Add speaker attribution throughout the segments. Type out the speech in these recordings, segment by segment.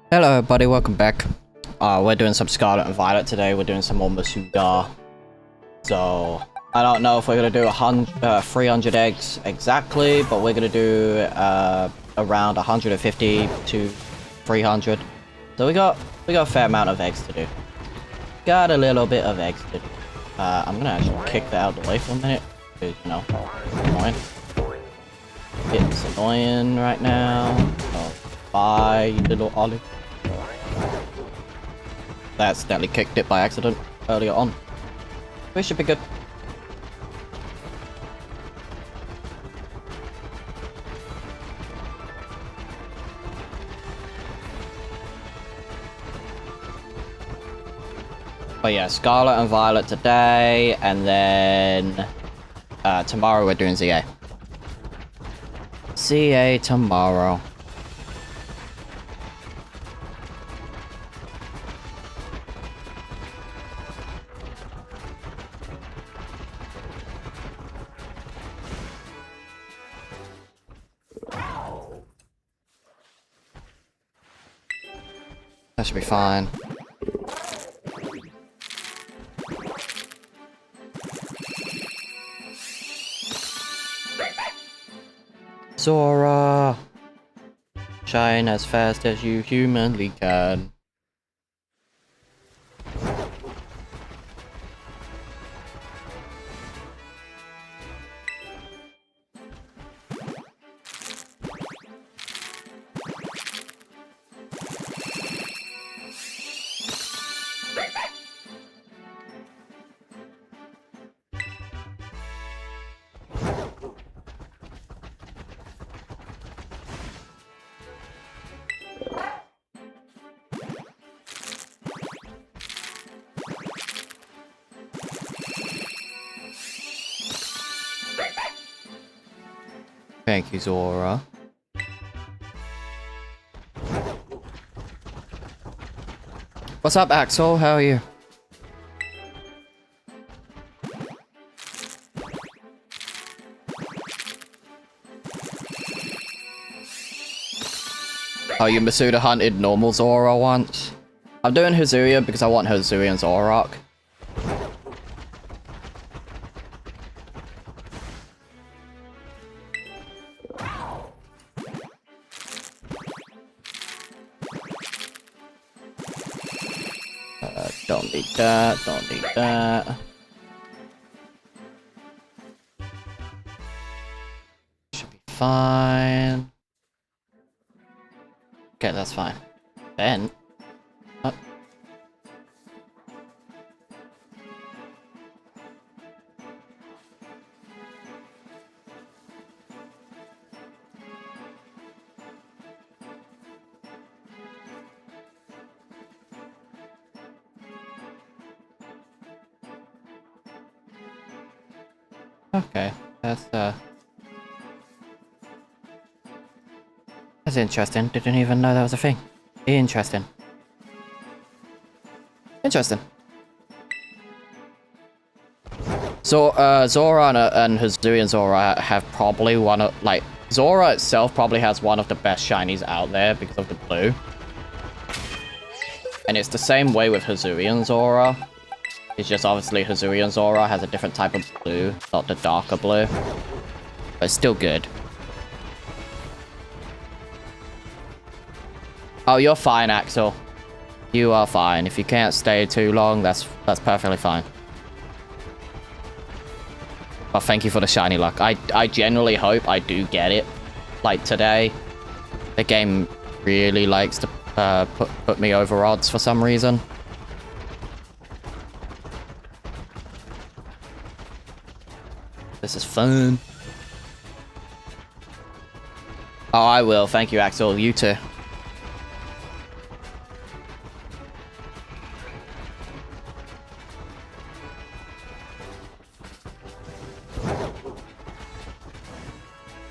Speaker 1: Hello everybody, welcome back. We're doing some Scarlet and Violet today. We're doing some more Masuga. So, I don't know if we're going to do 300 eggs exactly, but we're going to do around 150 to 300. So we got a fair amount of eggs to do. Got a little bit of eggs to do. I'm going to actually kick that out of the way for a minute, because, you know, it's annoying. It's annoying right now. Oh, bye, you little olive. That accidentally kicked it by accident earlier on. We should be good. But yeah, Scarlet and Violet today, and then tomorrow we're doing ZA. ZA tomorrow. That should be fine. Zora! Shine as fast as you humanly can. Thank you, Zora. What's up, Axel? How are you? Oh, you Masuda hunted normal Zora once? I'm doing Hazuya because I want Hazuya and Zorak. Don't need that, don't need that. Should be fine. Okay, that's fine. Then... Oh. Okay, that's interesting. Didn't even know that was a thing. Interesting. Interesting. So, Zora and Hazuya and Zora have probably one of, like, Zora itself probably has one of the best shinies out there because of the blue. And it's the same way with Hazuya and Zora. It's just obviously Hazuya and Zora has a different type of blue, not the darker blue. But it's still good. Oh, you're fine, Axel. You are fine. If you can't stay too long, that's perfectly fine. Oh, thank you for the shiny luck. I genuinely hope I do get it. Like today. The game really likes to put me over odds for some reason. This is fun. Oh, I will. Thank you, Axel. You too.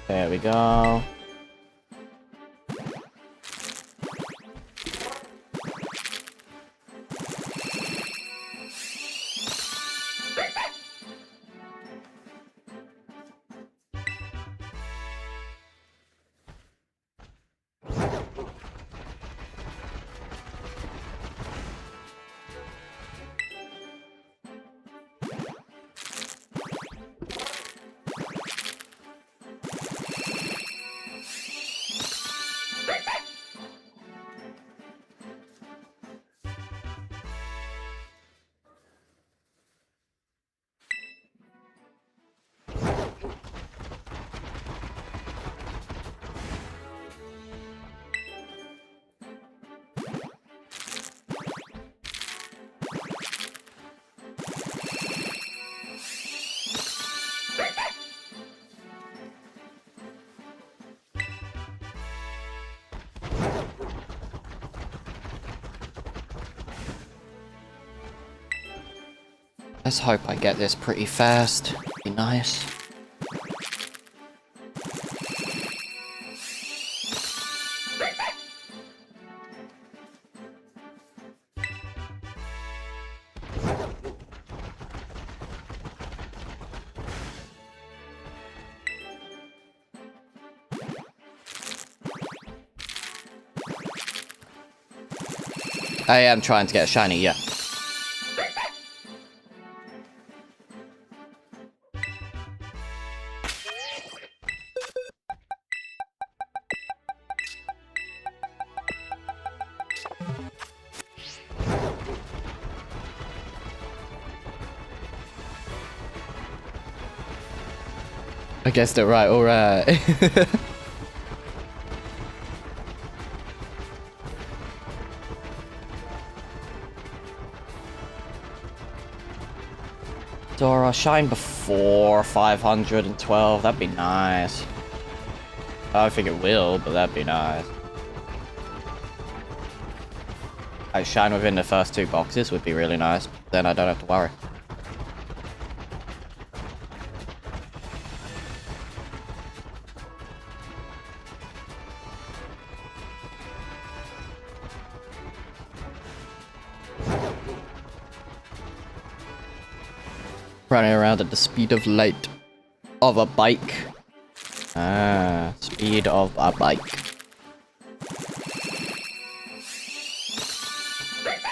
Speaker 1: There we go. Let's hope I get this pretty fast. Be nice. I am trying to get a shiny, yeah. I guessed it right, alright. Dora, shine before 512, that'd be nice. I don't think it will, but that'd be nice. I shine within the first 2 boxes would be really nice, then I don't have to worry. Running around at the speed of light of a bike. Ah, speed of a bike.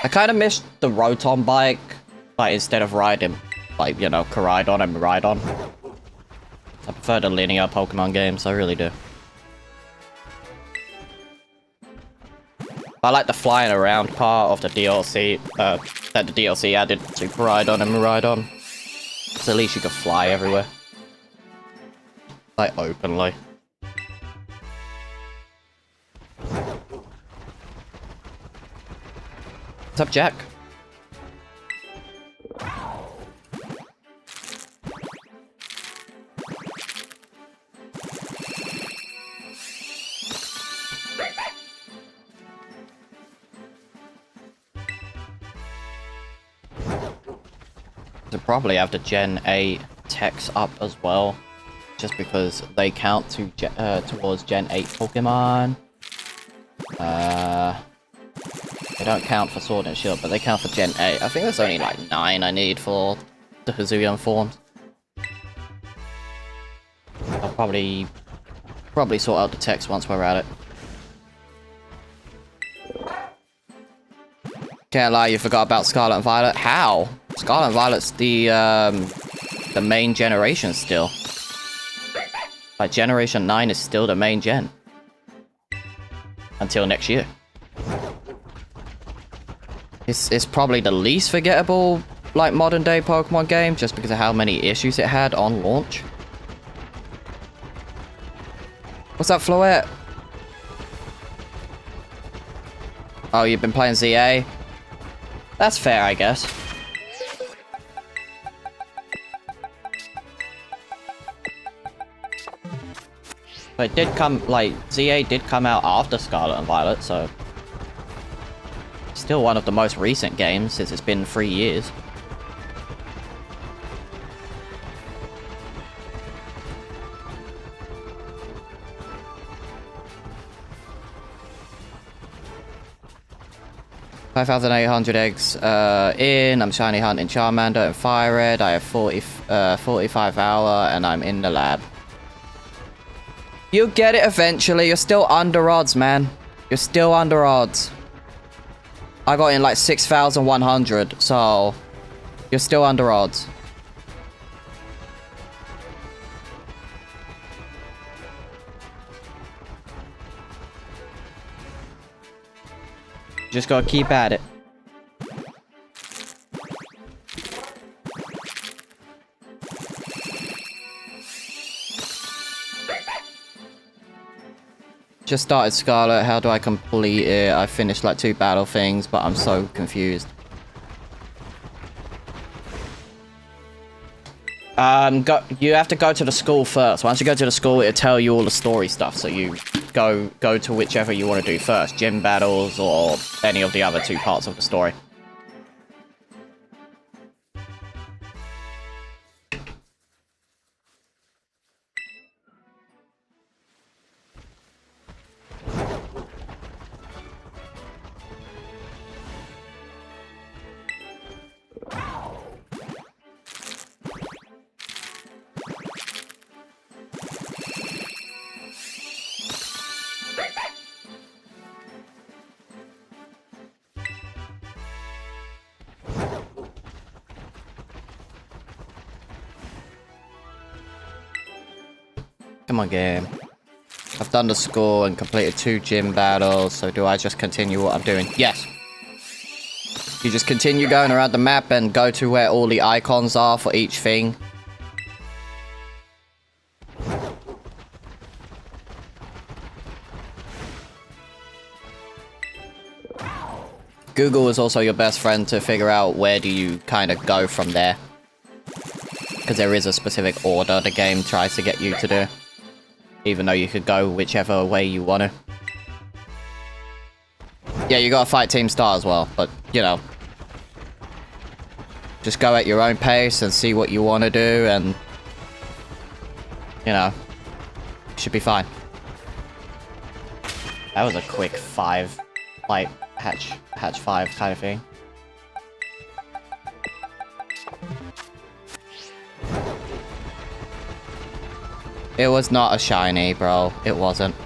Speaker 1: I kind of missed the Rotom bike, like instead of riding, like, you know, Koraidon and Miraidon. I prefer the linear Pokemon games, I really do. I like the flying around part of the DLC, that the DLC added to Koraidon and Miraidon. So at least you can fly everywhere. Like, openly. What's up, Jack? To probably have the Gen 8 techs up as well, just because they count to towards Gen 8 Pokemon. They don't count for Sword and Shield, but they count for Gen 8. I think there's only like 9 I need for the Hisuian forms. I'll probably sort out the techs once we're at it. Can't lie, you forgot about Scarlet and Violet. How? Scarlet and Violet's the main generation still. Like, Generation 9 is still the main gen. Until next year. It's probably the least forgettable, like, modern day Pokemon game, just because of how many issues it had on launch. What's up, Floette? Oh, you've been playing ZA? That's fair, I guess. But it did come, like, ZA did come out after Scarlet and Violet, so... Still one of the most recent games, since it's been 3 years. $5,800 eggs in. I'm shiny hunting Charmander and Fire Red. I have 45 hour and I'm in the lab. You'll get it eventually. You're still under odds, man. You're still under odds. I got in like 6,100, so you're still under odds. Just gotta keep at it. Just started Scarlet. How do I complete it? I finished like 2 battle things, but I'm so confused. You have to go to the school first. Once you go to the school, it'll tell you all the story stuff. So you go to whichever you want to do first, gym battles or any of the other 2 parts of the story. Come on, game. I've done the score and completed 2 gym battles, so do I just continue what I'm doing? Yes. You just continue going around the map and go to where all the icons are for each thing. Google is also your best friend to figure out where do you kind of go from there. Because there is a specific order the game tries to get you to do. Even though you could go whichever way you want to. Yeah, you gotta fight Team Star as well, but, you know. Just go at your own pace and see what you want to do, and... You know. Should be fine. That was a quick 5. Like, hatch 5 kind of thing. It was not a shiny, bro. It wasn't.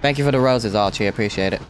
Speaker 1: Thank you for the roses, Archie. Appreciate it.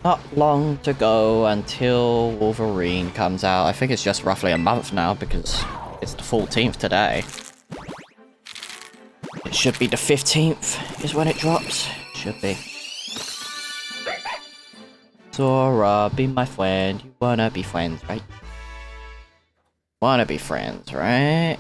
Speaker 1: Not long to go until Wolverine comes out. I think it's just roughly a month now because it's the 14th today. It should be the 15th is when it drops. Should be. Zora, be my friend. You wanna be friends, right? Wanna be friends, right?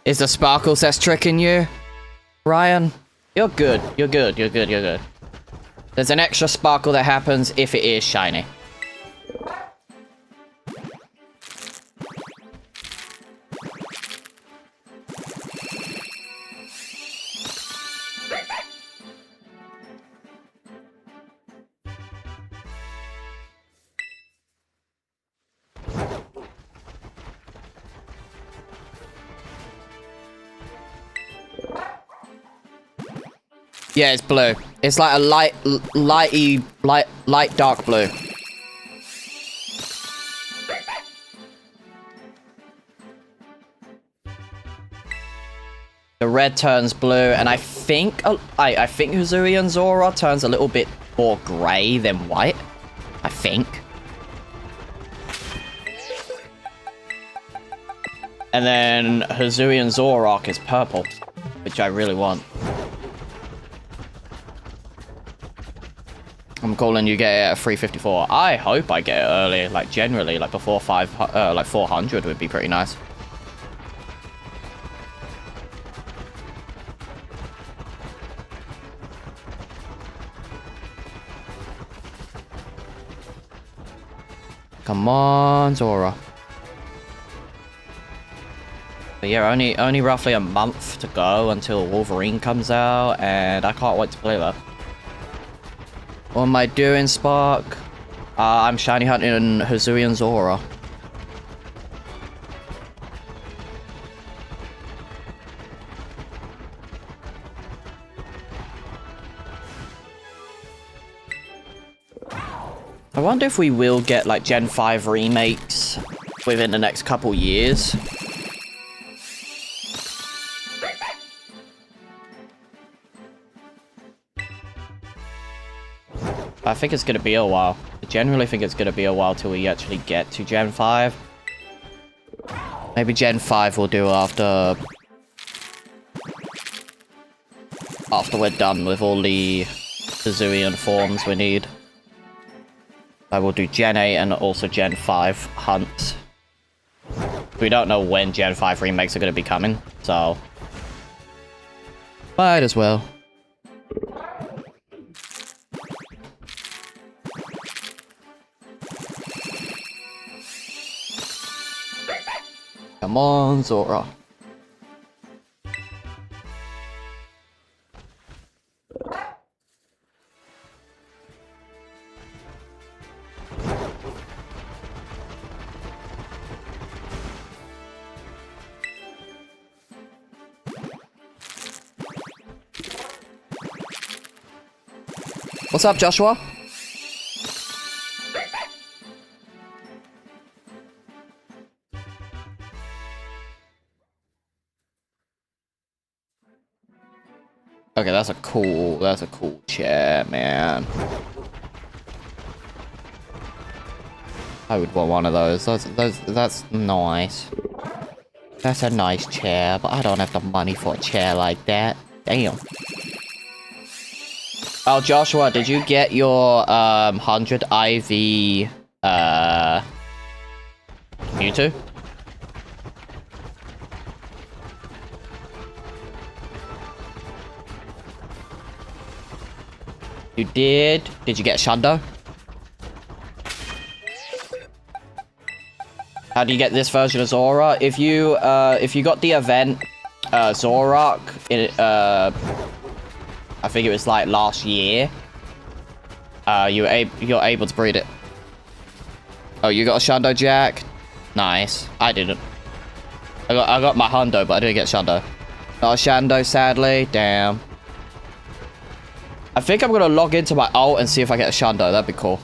Speaker 1: Is the sparkle that's tricking you, Ryan? You're good. You're good. You're good. You're good. There's an extra sparkle that happens if it is shiny. Yeah, it's blue. It's like a light dark blue. The red turns blue, and I think I think Uzui and Zora turns a little bit more grey than white. I think. And then Uzui and Zorok is purple, which I really want. I'm calling you get it at 354. I hope I get it early, like generally, like before 400 would be pretty nice. Come on, Zora. But yeah, only roughly a month to go until Wolverine comes out, and I can't wait to play that. What am I doing, Spark? I'm shiny hunting Uzui and Zora. I wonder if we will get like Gen 5 remakes within the next couple years. I think it's gonna be a while. I generally think it's gonna be a while till we actually get to Gen 5. Maybe Gen 5 we'll do after we're done with all the bazillion forms we need. I will do Gen 8 and also Gen 5 hunts. We don't know when Gen 5 remakes are going to be coming, so might as well. Come on, Zora. What's up, Joshua? Okay, that's a cool chair, man. I would want one of those. That's nice. That's a nice chair, but I don't have the money for a chair like that. Damn. Oh, Joshua, did you get your 100 IV Mewtwo? You did? Did you get Shundo? How do you get this version of Zora? If you got the event Zoroark, I think it was like last year. You're able to breed it. Oh, you got a Shundo Jack? Nice. I didn't. I got my Hundo, but I didn't get Shundo. Not a Shando, sadly. Damn. I think I'm gonna log into my ult and see if I get a Shundo. That'd be cool.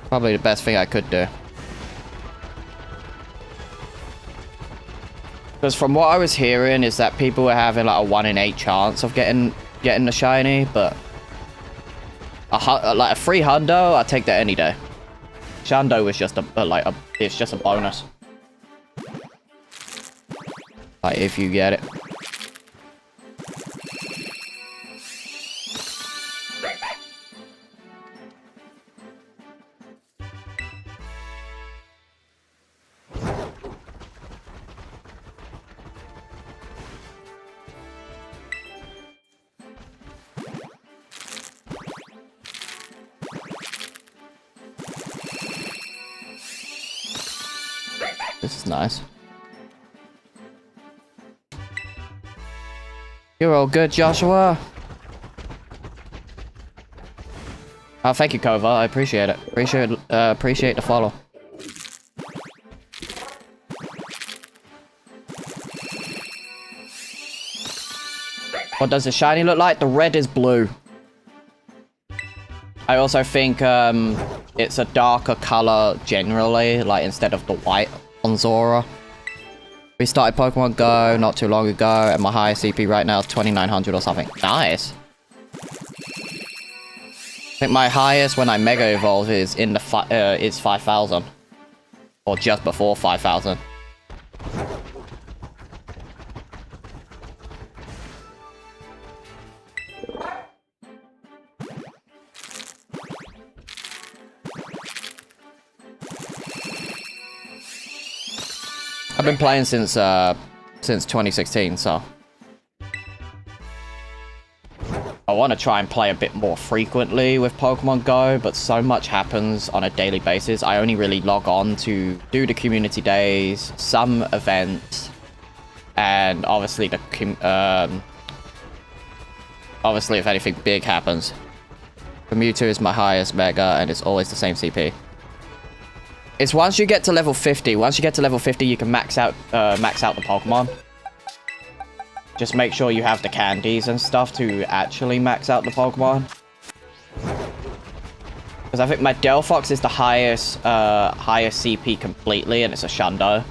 Speaker 1: Probably the best thing I could do. Because from what I was hearing is that people were having like a 1 in 8 chance of getting the shiny, but like a free Hundo, I'd take that any day. Shundo was just it's just a bonus. Like if you get it. This is nice. You're all good, Joshua. Oh, thank you, Kova. I appreciate it. Appreciate the follow. What does the shiny look like? The red is blue. I also think it's a darker color generally, like instead of the white on Zora. We started Pokemon Go not too long ago, and my highest CP right now is 2900 or something. Nice. I think my highest when I Mega Evolve is in the is 5000, or just before 5000. I've been playing since 2016, so I want to try and play a bit more frequently with Pokemon Go, but so much happens on a daily basis. I only really log on to do the community days, some events, and obviously obviously if anything big happens. The Mewtwo is my highest Mega, and it's always the same CP. It's once you get to level 50. Once you get to level 50, you can max out the Pokemon. Just make sure you have the candies and stuff to actually max out the Pokemon. Because I think my Delphox is the highest CP completely, and it's a Shundo.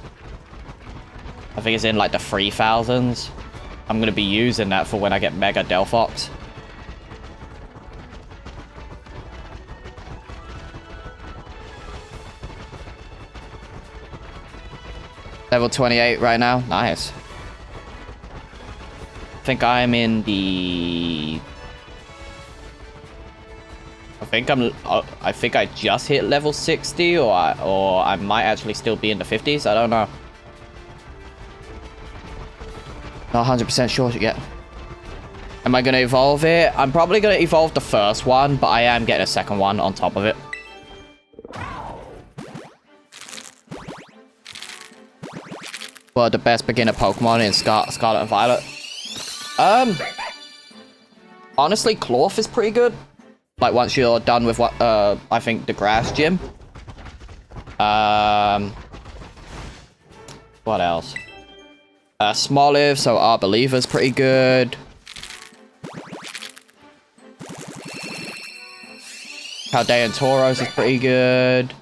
Speaker 1: I think it's in like the 3000s. I'm going to be using that for when I get Mega Delphox. Level 28 right now. Nice. I think I'm in the... I think I just hit level 60, or I might actually still be in the 50s. I don't know. Not 100% sure yet. Am I going to evolve it? I'm probably going to evolve the first one, but I am getting a second one on top of it. Well, the best beginner Pokemon in Scarlet and Violet. Honestly, Cloth is pretty good. Like, once you're done with what, I think the grass gym. What else? Smoliv, so Arbalever's pretty good. Paldean Tauros is pretty good.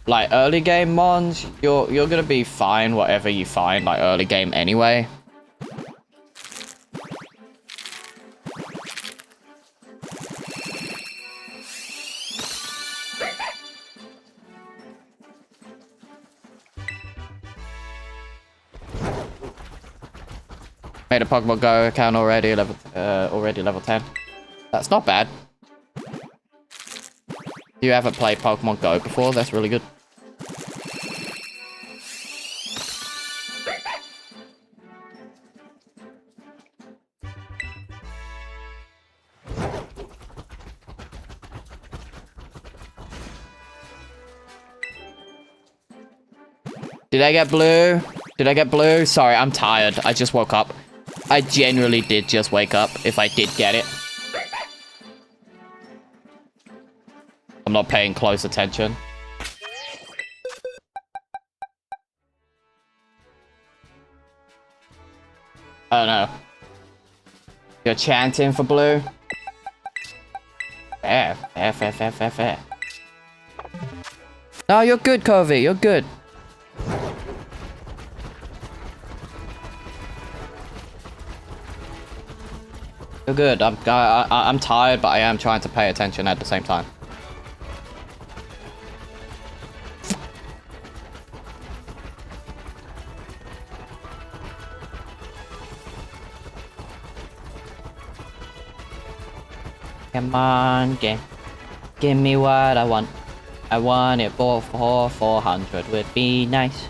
Speaker 1: Like, early game mons, you're gonna be fine whatever you find, like, early game anyway. Made a Pokemon Go account already, level 10. That's not bad. If you haven't played Pokemon Go before, that's really good. Did I get blue? Did I get blue? Sorry, I'm tired. I just woke up. I genuinely did just wake up, if I did get it. I'm not paying close attention. I don't know. You're chanting for blue? Fair. No, you're good, Covey. You're good. You're good. I'm tired, but I am trying to pay attention at the same time. Come on, game. Give me what I want. I want it for 400 would be nice.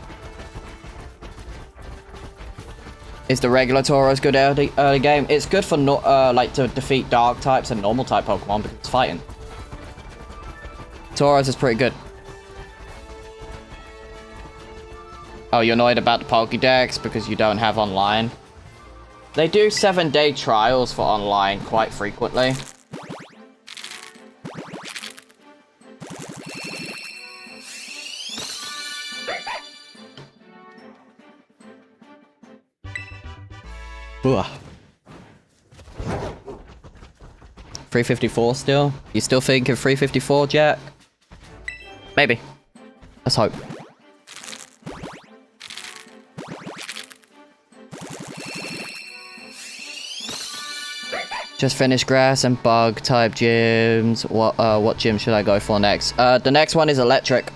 Speaker 1: Is the regular Tauros good early game? It's good for like to defeat dark types and normal type Pokemon because it's fighting. Tauros is pretty good. Oh, you're annoyed about the Pokédex because you don't have online? They do 7-day trials for online quite frequently. Ugh. 354 still? You still think of 354, Jack? Maybe. Let's hope. Just finished grass and bug type gyms. What gym should I go for next? The next one is electric.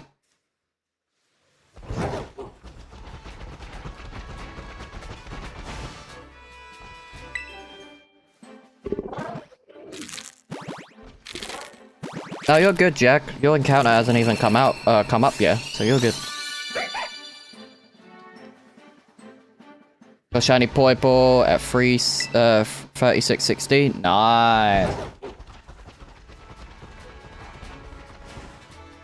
Speaker 1: No, you're good, Jack. Your encounter hasn't even come up yet, so you're good. Got shiny Poipo at 3660. Nice.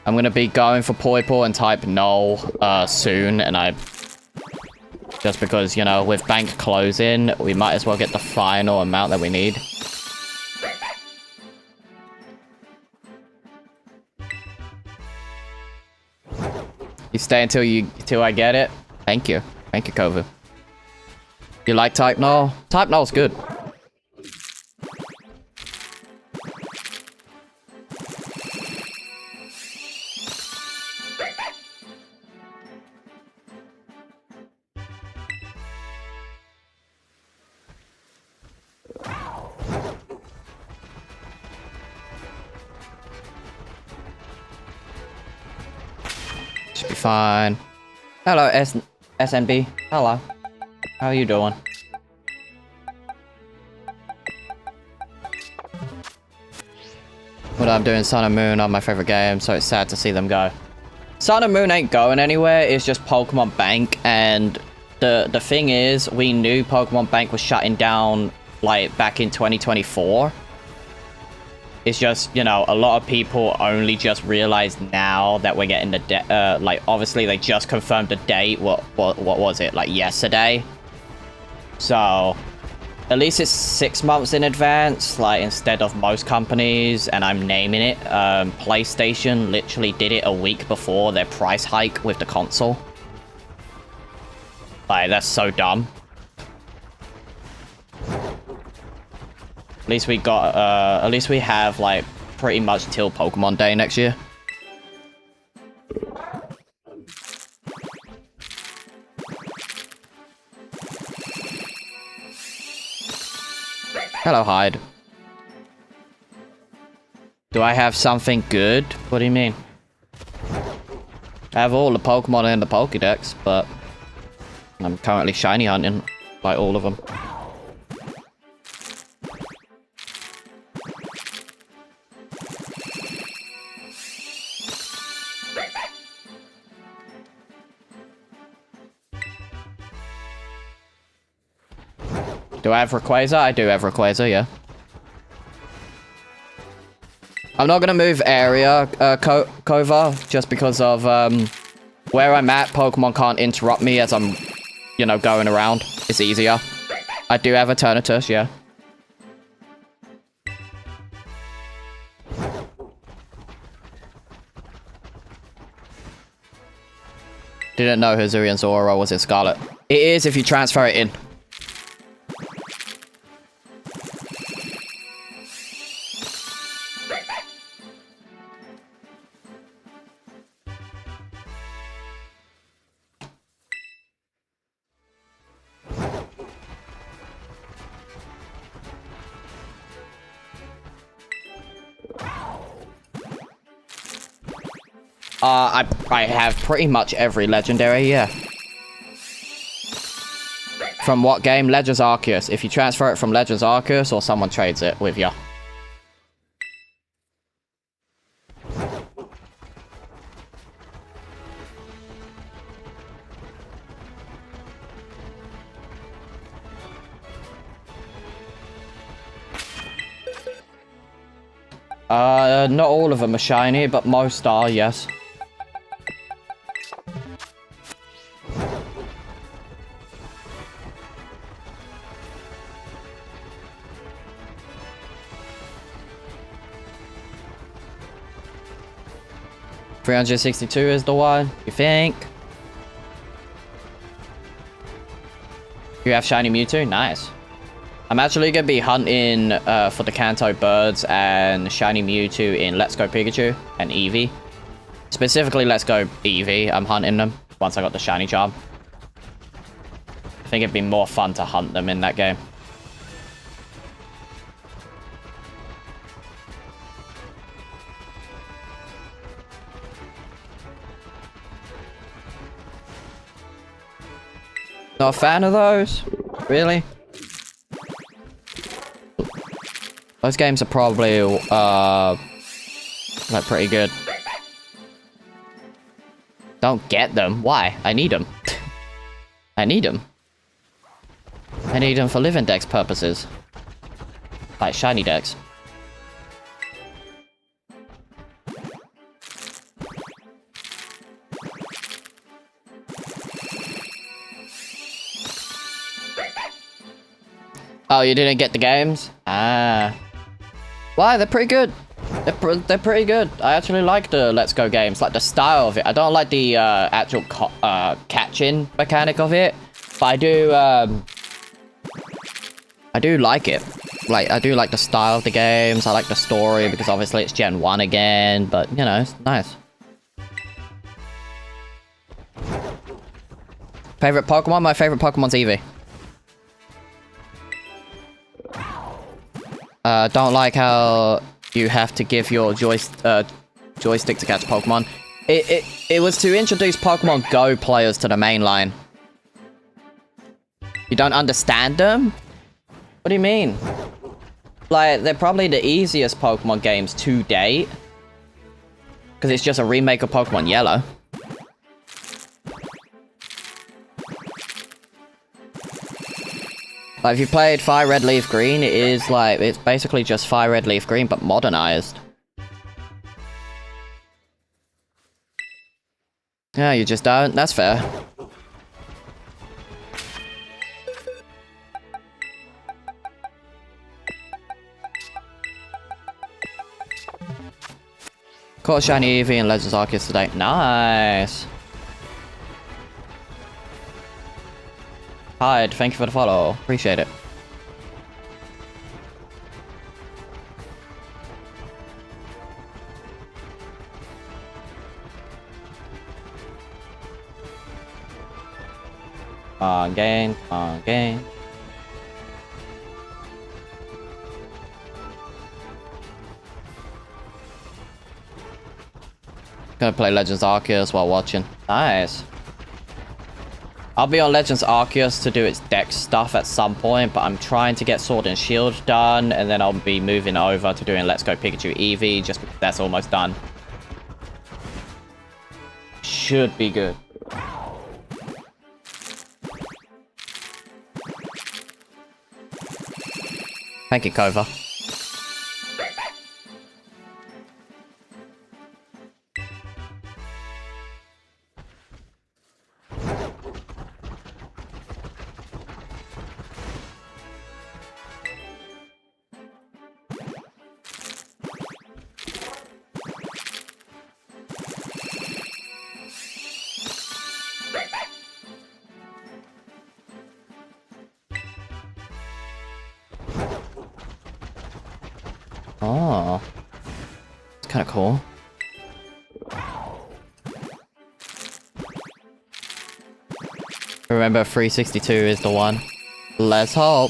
Speaker 1: I'm gonna be going for Poipo and type null soon, and just because, you know, with bank closing, we might as well get the final amount that we need. You stay until I get it. Thank you, Kovu. You like type null? Type null's good. Should be fine. Hello, SNB. Hello. How are you doing? What I'm doing, Sun and Moon are my favorite games, so it's sad to see them go. Sun and Moon ain't going anywhere, it's just Pokemon Bank, and the thing is, we knew Pokemon Bank was shutting down, like, back in 2024. It's just, you know, a lot of people only just realized now that we're getting the, like, obviously they just confirmed the date, what was it, like, yesterday? So, at least it's 6 months in advance, like, instead of most companies, and I'm naming it, PlayStation literally did it a week before their price hike with the console. Like, that's so dumb. At least we got, at least we have, like, pretty much till Pokemon Day next year. Hello, Hyde. Do I have something good? What do you mean? I have all the Pokemon in the Pokédex, but I'm currently shiny hunting, like all of them. Do I have Rayquaza? I do have Rayquaza, yeah. I'm not gonna move area, Kova, just because of, where I'm at, Pokemon can't interrupt me as I'm, you know, going around. It's easier. I do have Eternatus, yeah. Didn't know Hisuian's aura was in Scarlet. It is if you transfer it in. I have pretty much every legendary, yeah. From what game? Legends Arceus. If you transfer it from Legends Arceus or someone trades it with you. Not all of them are shiny, but most are, yes. $362 is the one, you think? You have shiny Mewtwo? Nice. I'm actually going to be hunting for the Kanto birds and shiny Mewtwo in Let's Go Pikachu and Eevee. Specifically, Let's Go Eevee. I'm hunting them once I got the shiny charm. I think it'd be more fun to hunt them in that game. Not a fan of those? Really? Those games are probably, like, pretty good. Don't get them. Why? I need them. I need them. I need them for living dex purposes. Like shiny dex. Oh, you didn't get the games? Ah. Why? They're pretty good. They're pretty good. I actually like the Let's Go games, like the style of it. I don't like the actual catching mechanic of it, but I do like it. Like, I do like the style of the games. I like the story because obviously it's Gen 1 again, but you know, it's nice. Favorite Pokemon? My favorite Pokemon's Eevee. Don't like how you have to give your joystick to catch Pokemon. It was to introduce Pokemon Go players to the main line. You don't understand them? What do you mean? Like, they're probably the easiest Pokemon games to date. Because it's just a remake of Pokemon Yellow. Like, if you played Fire Red Leaf Green, it is like, it's basically just Fire Red Leaf Green, but modernized. Yeah, you just don't? That's fair. Caught Shiny Eevee and Legends Arceus today. Nice! Hyde, thank you for the follow. Appreciate it. Come on, game. Come on, game. Gonna play Legends Arceus while watching. Nice. I'll be on Legends Arceus to do its deck stuff at some point, but I'm trying to get Sword and Shield done, and then I'll be moving over to doing Let's Go Pikachu Eevee, just because that's almost done. Should be good. Thank you, Kova. Oh. It's kind of cool. Remember, 362 is the one. Let's hope.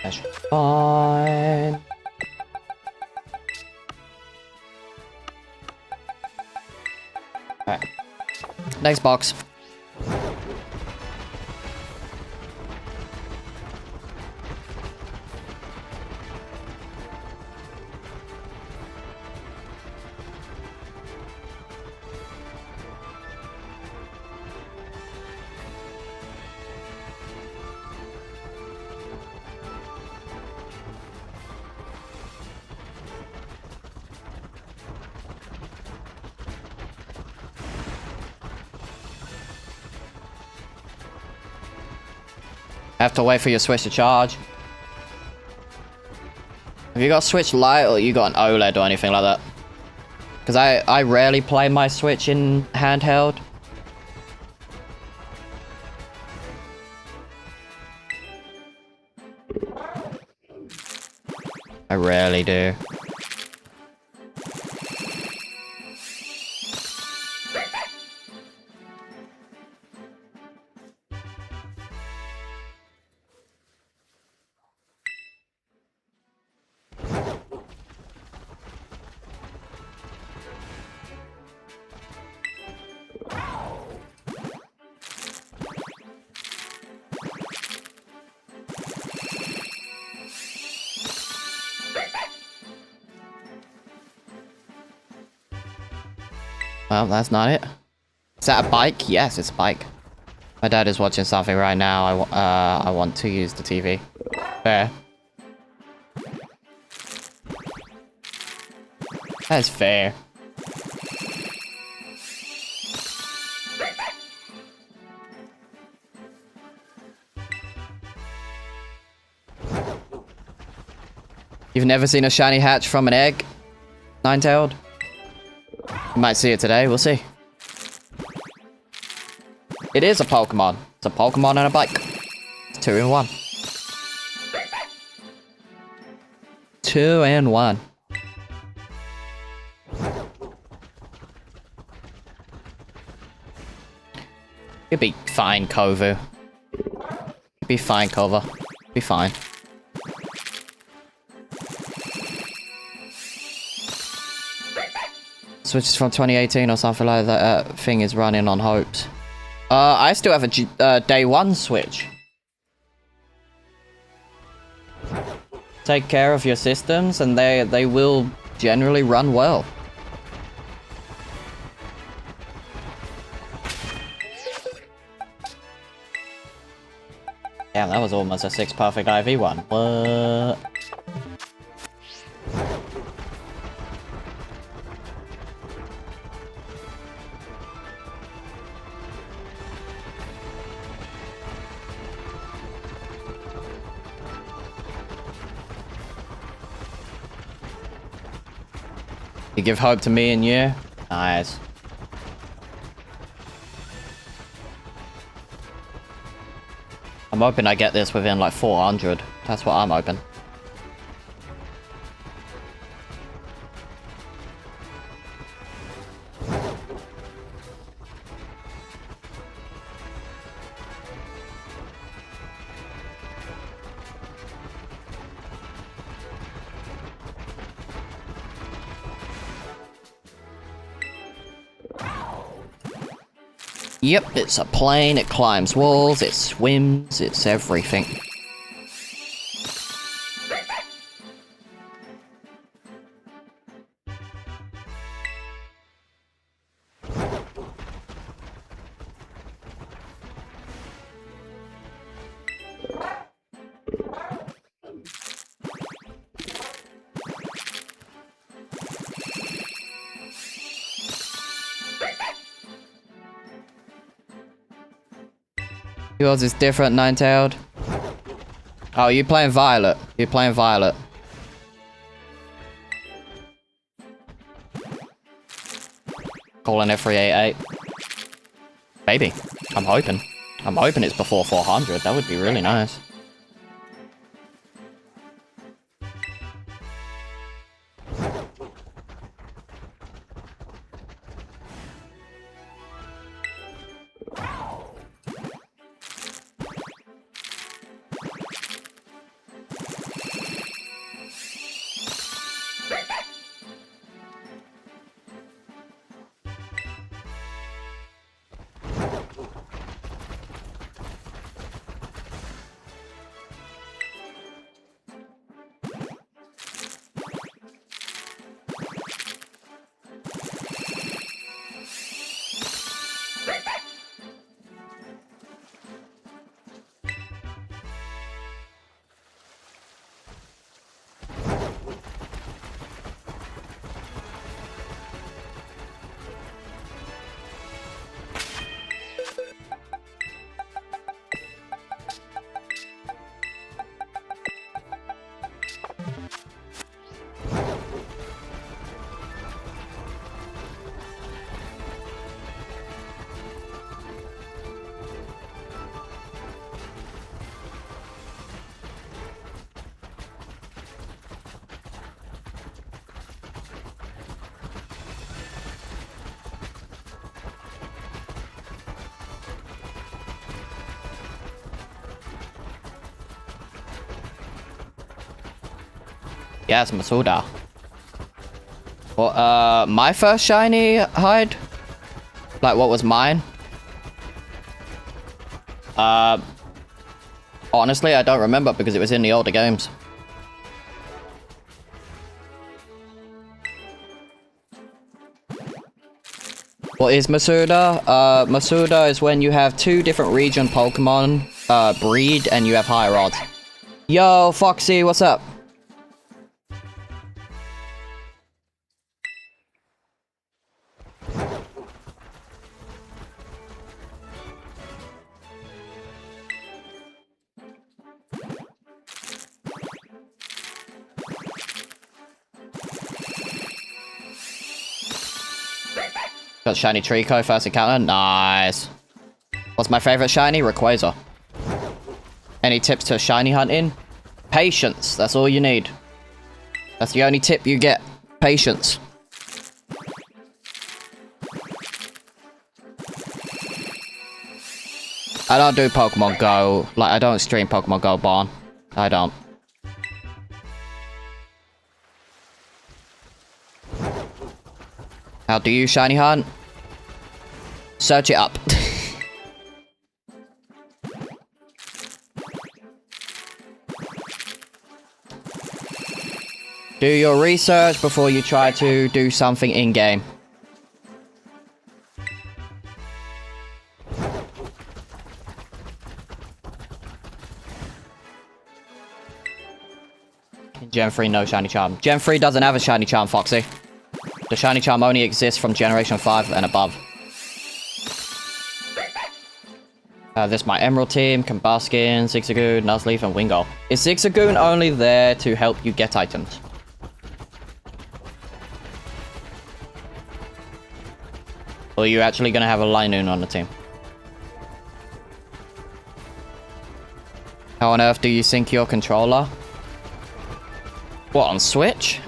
Speaker 1: That's fine. Alright. Next box. Have to wait for your Switch to charge. Have you got a Switch Lite or you got an OLED or anything like that? Because I rarely play my Switch in handheld. I rarely do. Well, that's not it. Is that a bike? Yes, it's a bike. My dad is watching something right now. I want to use the TV. Fair. That's fair. You've never seen a shiny hatch from an egg? Nine-tailed? You might see it today, we'll see. It is a Pokemon. It's a Pokemon and a bike. It's 2 in 1. 2 in 1. You'll be fine, Kovu. You'll be fine, Kova. Be fine. Switches from 2018 or something like that. Thing is running on hopes. I still have a day 1 Switch. Take care of your systems and they will generally run well. Damn, that was almost a 6 perfect IV one. What? You give hope to me and you? Nice. I'm hoping I get this within like 400. That's what I'm hoping. Yep, it's a plane, it climbs walls, it swims, it's everything. Yours is different, Nine-tailed. Oh, you playing Violet. You're playing Violet. Calling it 388. Maybe. I'm hoping. I'm hoping it's before 400. That would be really nice. Yes, Masuda. Well, my first shiny hide? Like, what was mine? Honestly, I don't remember because it was in the older games. What is Masuda? Masuda is when you have 2 different region Pokemon breed and you have higher odds. Yo, Foxy, what's up? Got shiny Trico first encounter. Nice. What's my favorite shiny? Rayquaza. Any tips to shiny hunting? Patience. That's all you need. That's the only tip you get. Patience. I don't do Pokemon Go. Like, I don't stream Pokemon Go, Barn. I don't. How do you shiny hunt? Search it up. Do your research before you try to do something in-game. Gen 3, no shiny charm. Gen 3 doesn't have a shiny charm, Foxy. The shiny charm only exists from Generation 5 and above. This is my Emerald team, Combuskin, Zigzagoon, Nuzleaf, and Wingull. Is Zigzagoon only there to help you get items? Or are you actually going to have a Linoon on the team? How on earth do you sync your controller? What, on Switch?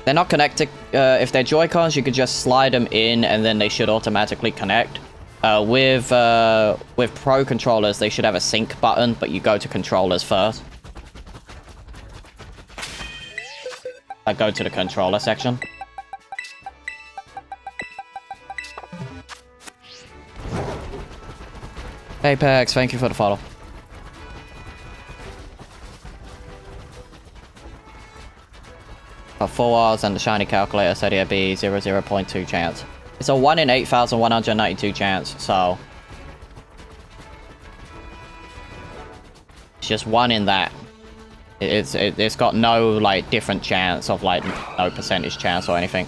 Speaker 1: They're not connected. If they're Joy-Cons, you could just slide them in and then they should automatically connect. With Pro controllers, they should have a sync button, but you go to controllers first. I go to the controller section. Apex, thank you for the follow. Got 4 hours and the shiny calculator said it'd be 0.2 chance. It's a 1 in 8,192 chance, so... It's just 1 in that. It's got no, like, different chance of, like, no percentage chance or anything.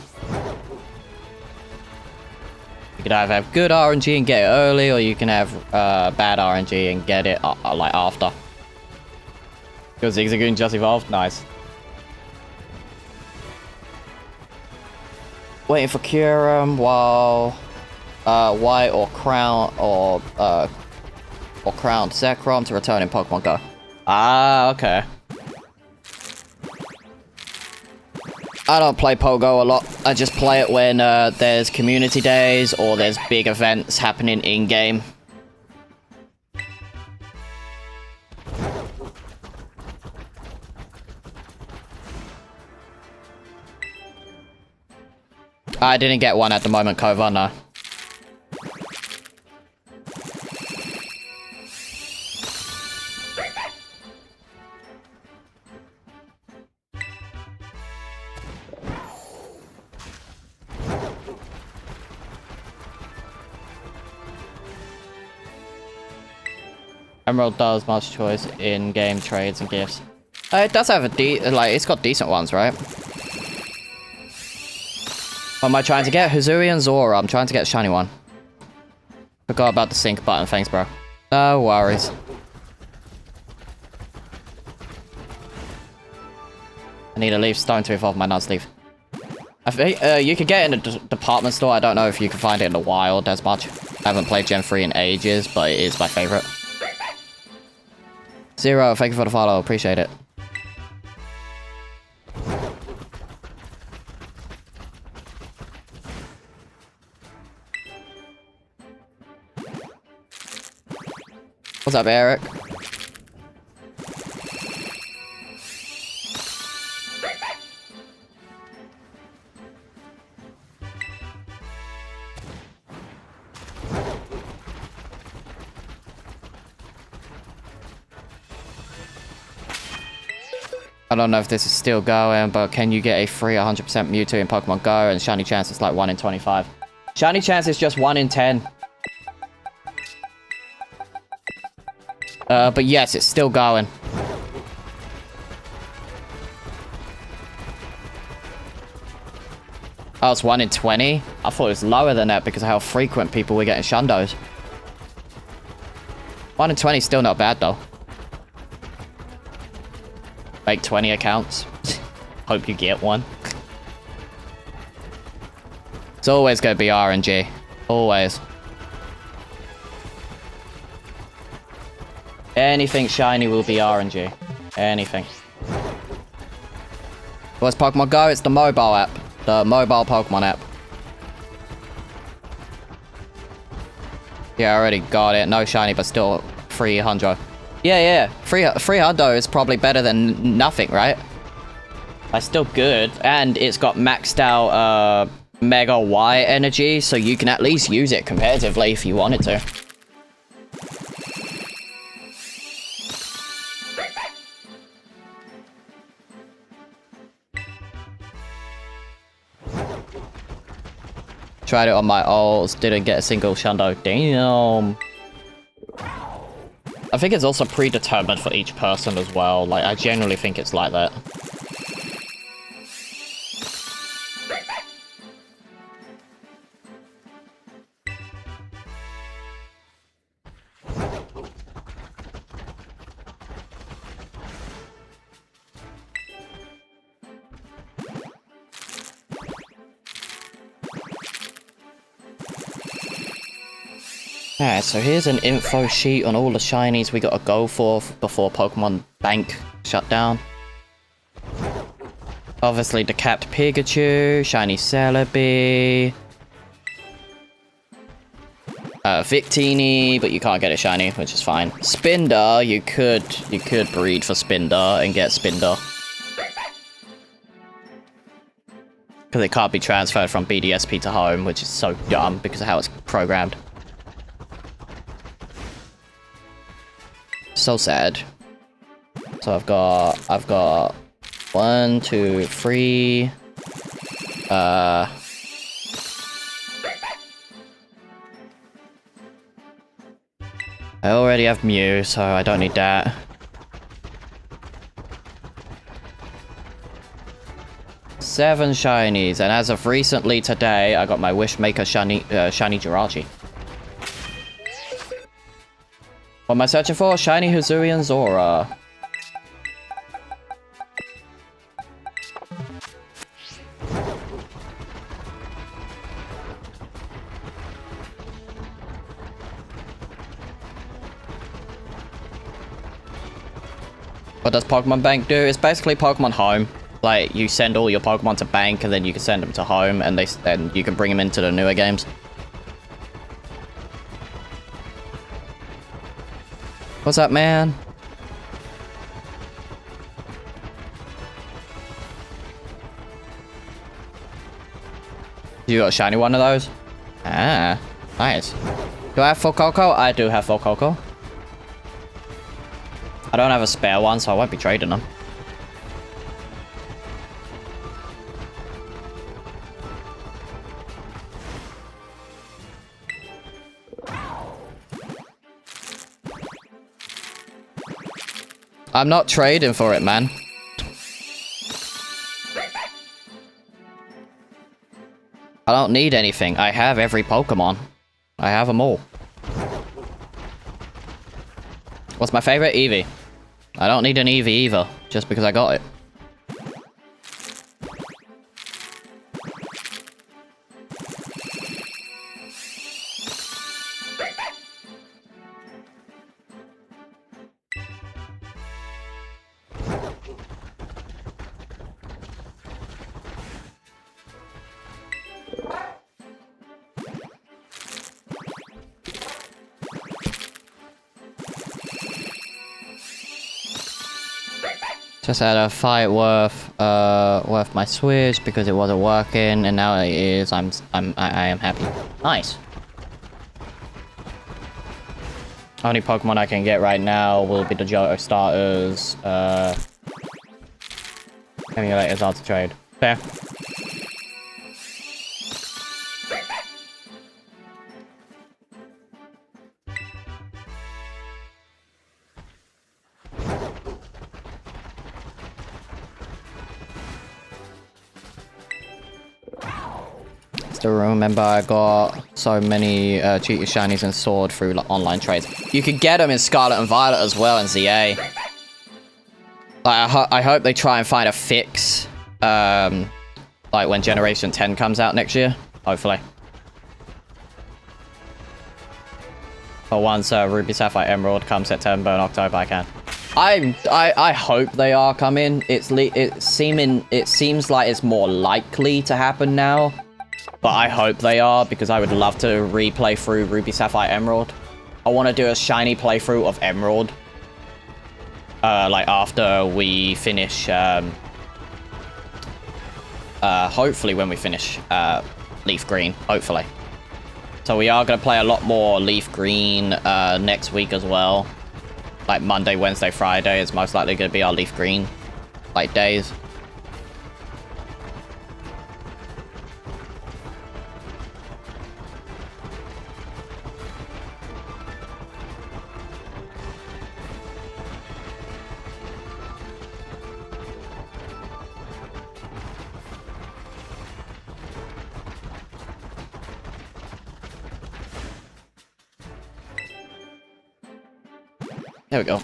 Speaker 1: You could either have good RNG and get it early, or you can have bad RNG and get it, like, after. Your Zigzagoon just evolved? Nice. Waiting for Kyurem while White or Crown or Crowned Zekrom to return in Pokemon Go. Ah, okay. I don't play Pogo a lot. I just play it when there's community days or there's big events happening in-game. I didn't get one at the moment, Kova, no. Emerald does much choice in game trades and gifts. It does have a it's got decent ones, right? What am I trying to get? Huzui and Zora. I'm trying to get a shiny one. Forgot about the sync button. Thanks, bro. No worries. I need a leaf stone to evolve my Nuzleaf. I think you can get it in a department store. I don't know if you can find it in the wild as much. I haven't played Gen 3 in ages, but it is my favorite. Zero, thank you for the follow. Appreciate it. What's up, Eric? I don't know if this is still going, but can you get a free 100% Mewtwo in Pokemon Go and shiny chance it's like 1 in 25? Shiny chance is just 1 in 10. But yes, it's still going. Oh, it's 1 in 20? I thought it was lower than that because of how frequent people were getting Shundos. 1 in 20 is still not bad, though. Make 20 accounts. Hope you get one. It's always going to be RNG. Always. Anything shiny will be RNG. Anything. What's Pokemon Go? It's the mobile app. The mobile Pokemon app. Yeah, I already got it. No shiny, but still free hundo. Yeah. Free hundo is probably better than nothing, right? That's still good. And it's got maxed out Mega Y energy, so you can at least use it competitively if you wanted to. Tried it on my ults, didn't get a single Shundo. Damn. I think it's also predetermined for each person as well. Like, I generally think it's like that. Alright, so here's an info sheet on all the shinies we gotta go for before Pokemon Bank shut down. Obviously, the capped Pikachu, shiny Celebi, Victini, but you can't get a shiny, which is fine. Spinder, you could breed for Spinder and get Spinder. Because it can't be transferred from BDSP to home, which is so dumb because of how it's programmed. So sad. So I've got 1, 2, 3. I already have Mew, so I don't need that. Seven shinies, and as of recently today, I got my Wishmaker shiny Jirachi. What am I searching for? Shiny Hisuian Zora. What does Pokemon Bank do? It's basically Pokemon Home. Like, you send all your Pokemon to Bank, and then you can send them to Home, and then you can bring them into the newer games. What's up, man? You got a shiny one of those? Ah, nice. Do I have full Coco? I do have full Coco. I don't have a spare one, so I won't be trading them. I'm not trading for it, man. I don't need anything. I have every Pokemon. I have them all. What's my favorite? Eevee. I don't need an Eevee either, just because I got it. Just had a fight worth my Switch because it wasn't working, and now it is. I am happy. Nice. Only Pokemon I can get right now will be the Johto starters. Emulators are to trade. Fair. Still remember I got so many cheated shinies and sword through like, online trades. You could get them in Scarlet and Violet as well in ZA. Like, I hope they try and find a fix, like when Generation 10 comes out next year, hopefully. But once Ruby, Sapphire, Emerald comes September and October, I can. I hope they are coming. It seems like it's more likely to happen now. But I hope they are, because I would love to replay through Ruby, Sapphire, Emerald. I want to do a shiny playthrough of Emerald. Like after we finish, hopefully when we finish Leaf Green, hopefully. So we are going to play a lot more Leaf Green next week as well. Like Monday, Wednesday, Friday is most likely going to be our Leaf Green like days. There we go.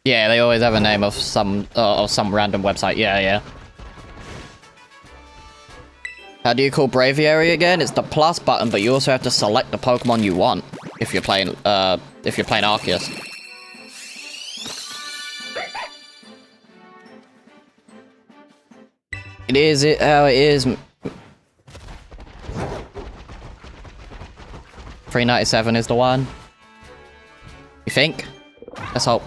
Speaker 1: Yeah, they always have a name of some random website. Yeah, yeah. How do you call Braviary again? It's the plus button, but you also have to select the Pokemon you want if you're playing Arceus. It is how it is. 397 is the one. You think? Let's hope.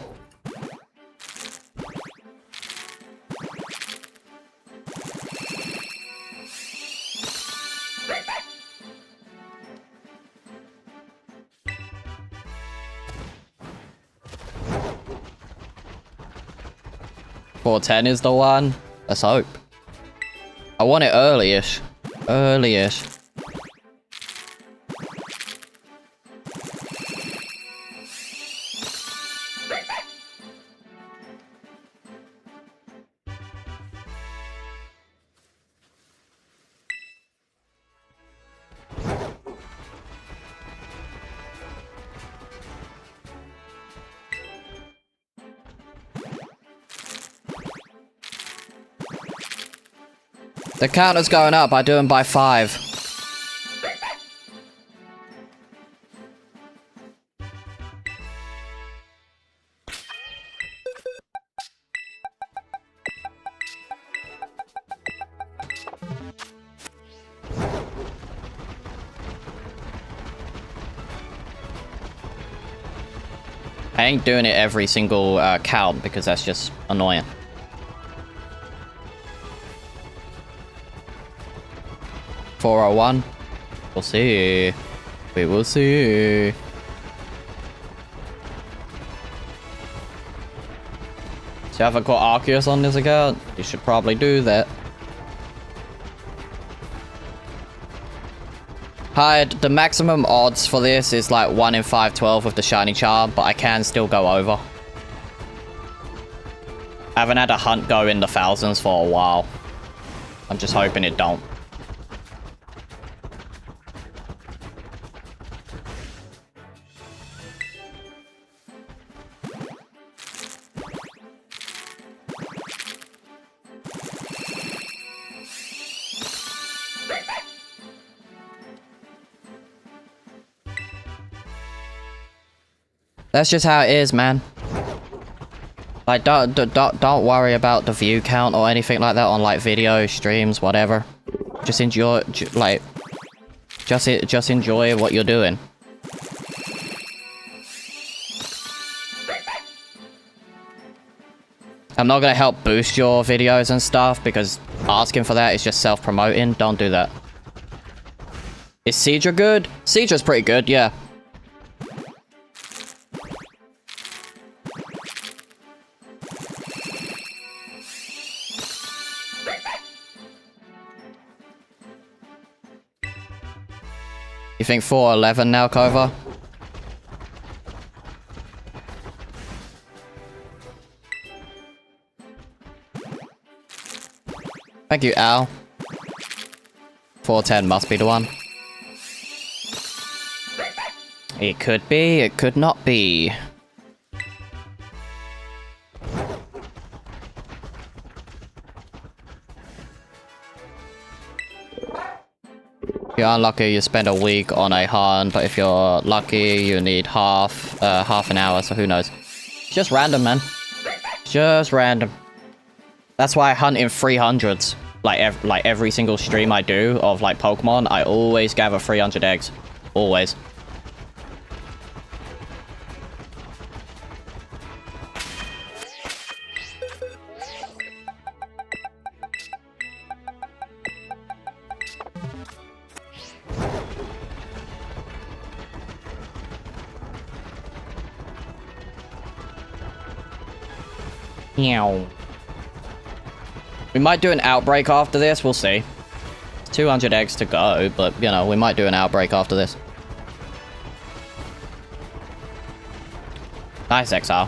Speaker 1: $410 is the one. Let's hope. I want it early-ish. Early-ish. The counter's going up. I do them by 5. I ain't doing it every single count because that's just annoying. $401. We'll see. We will see. So you haven't got Arceus on this account? You should probably do that. Hi, the maximum odds for this is like 1 in 512 with the shiny charm, but I can still go over. I haven't had a hunt go in the thousands for a while. I'm just hoping it don't. That's just how it is, man. Like, don't worry about the view count or anything like that on like video streams, whatever. Just enjoy, like, just enjoy what you're doing. I'm not gonna help boost your videos and stuff because asking for that is just self-promoting. Don't do that. Is Seadra good? Seadra's pretty good, yeah. You think 411 now, Cova? Thank you, Al. 410 must be the one. It could be, it could not be. If you're unlucky, you spend a week on a hunt, but if you're lucky, you need half an hour, so who knows. It's just random, man. Just random. That's why I hunt in 300s. Like every single stream I do of like Pokemon, I always gather 300 eggs. Always. Meow. We might do an outbreak after this, we'll see. It's 200 eggs to go, but, you know, we might do an outbreak after this. Nice, Exile.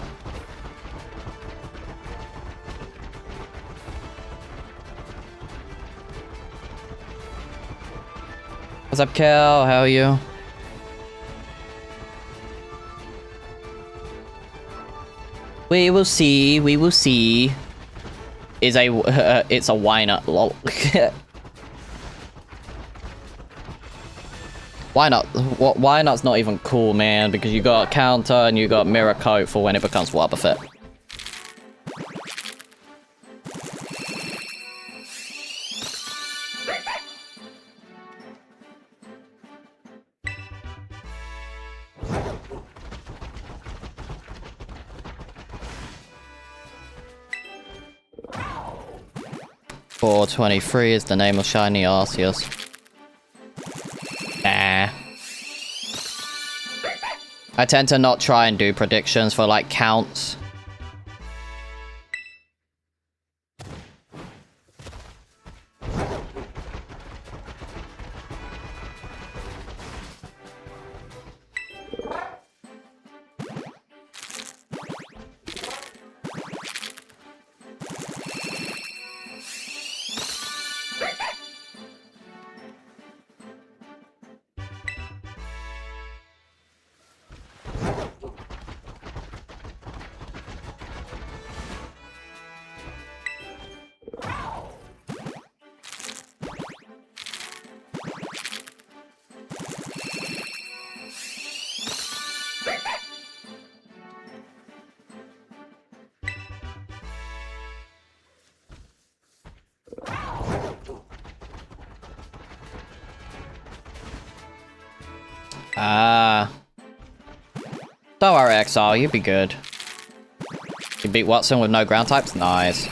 Speaker 1: What's up, Kel? How are you? We will see, we will see. It's a whiner. Lol. Why not? Why not's not even cool, man, because you got counter and you got mirror coat for when it becomes Wobbuffet. $423 is the name of Shiny Arceus. Nah. I tend to not try and do predictions for like counts. Don't worry, Exile, you'd be good. You beat Watson with no ground types? Nice.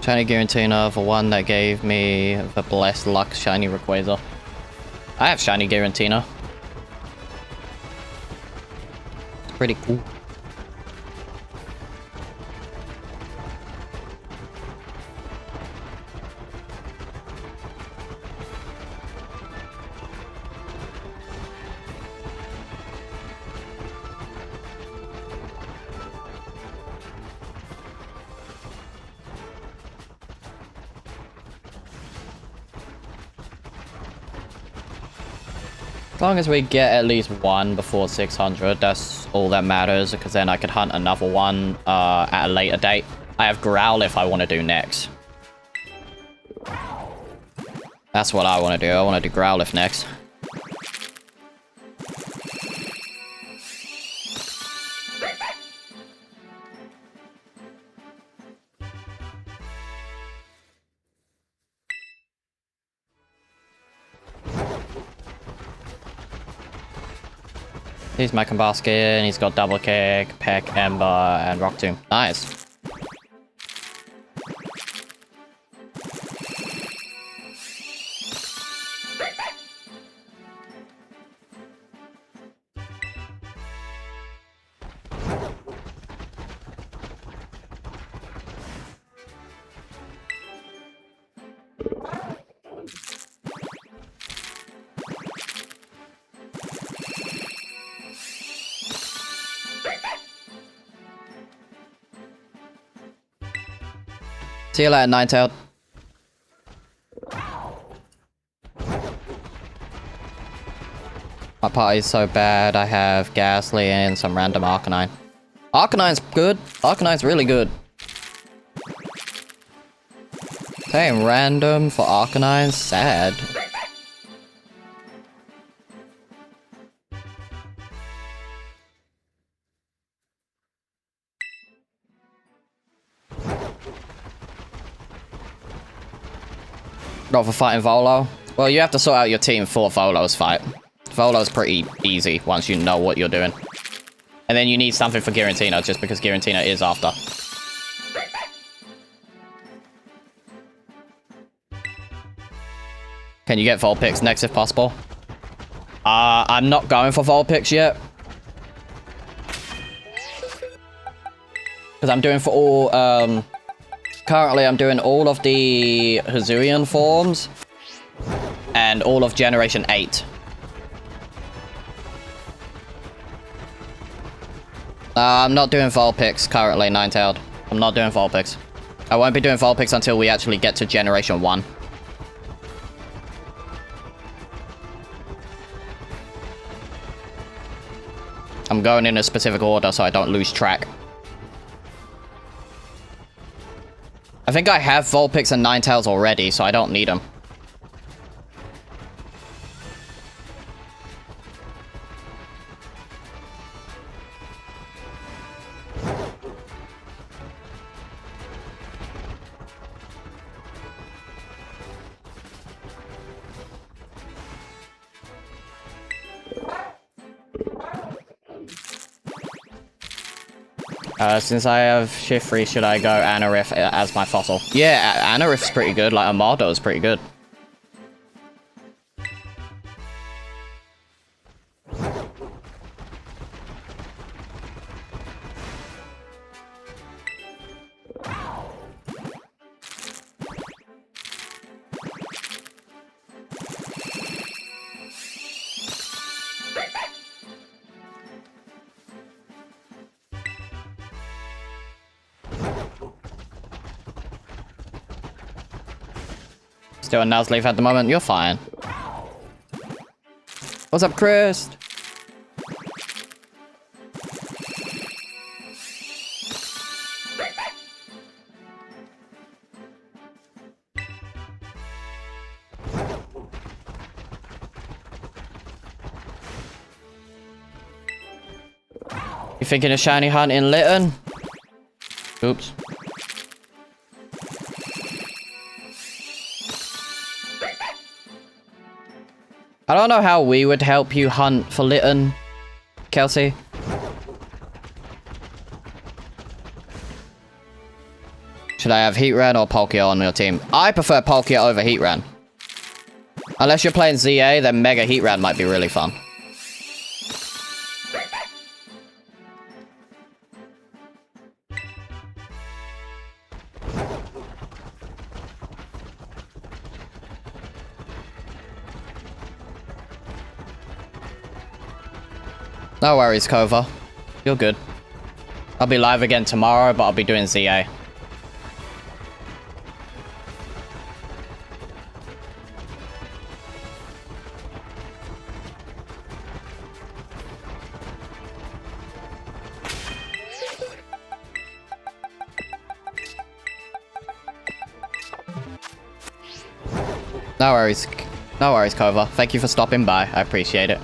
Speaker 1: Shiny Giratina for one that gave me the blessed luck Shiny Rayquaza. I have Shiny Giratina. It's pretty cool. As long as we get at least one before 600, that's all that matters, because then I could hunt another one at a later date. I have Growlithe if I want to do next. That's what I want to do. I want to do Growlithe next. He's Mechan Basket, he's got Double Kick, Peck, Ember, and Rock Tomb. Nice. See you later, Ninetale. My party's so bad, I have Ghastly and some random Arcanine. Arcanine's good. Arcanine's really good. Saying random for Arcanine's sad. Not for fighting Volo? Well, you have to sort out your team for Volo's fight. Volo's pretty easy once you know what you're doing. And then you need something for Giratina, just because Giratina is after. Can you get Vulpix next if possible? I'm not going for Vulpix yet. Because I'm doing for all, currently I'm doing all of the Hisuian forms. And all of Generation 8. I'm not doing Vulpix currently, Ninetale. I'm not doing Vulpix. I won't be doing Vulpix until we actually get to Generation 1. I'm going in a specific order so I don't lose track. I think I have Vulpix and Ninetales already, so I don't need them. Since I have Shift Free, should I go Anorith as my fossil? Yeah, Anorith's pretty good, like Amado's pretty good. Still a Nuzleaf at the moment, you're fine. What's up, Chris? You thinking of shiny hunt in Lytton? Oops. I don't know how we would help you hunt for Lytton, Kelsey. Should I have Heatran or Palkia on your team? I prefer Palkia over Heatran. Unless you're playing ZA, then Mega Heatran might be really fun. No worries, Kova. You're good. I'll be live again tomorrow, but I'll be doing ZA. No worries. No worries, Kova. Thank you for stopping by. I appreciate it.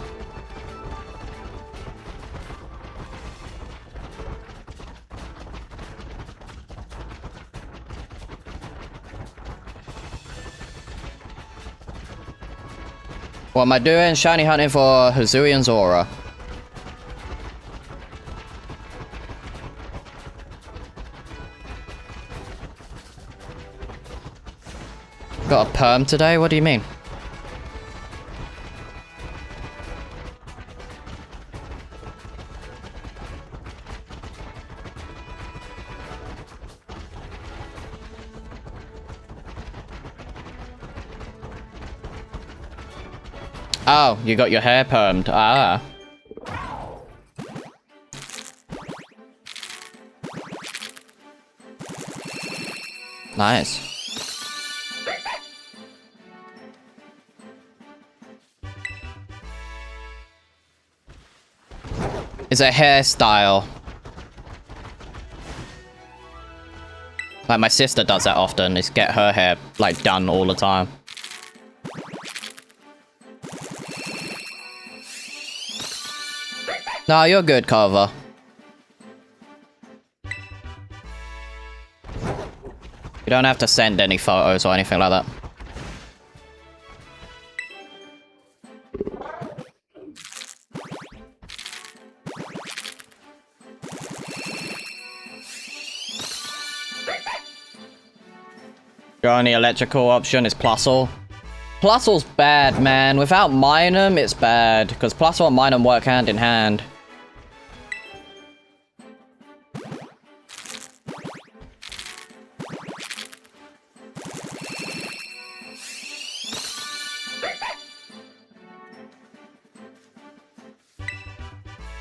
Speaker 1: What am I doing? Shiny hunting for Hisuian's Aura. Got a perm today? What do you mean? Oh, you got your hair permed. Ah. Nice. It's a hairstyle. Like, my sister does that often, is get her hair, like, done all the time. No, you're good, Carver. You don't have to send any photos or anything like that. Your only electrical option is Plusle. Plusle's bad, man. Without Minum, it's bad. Because Plusle and Minum work hand in hand.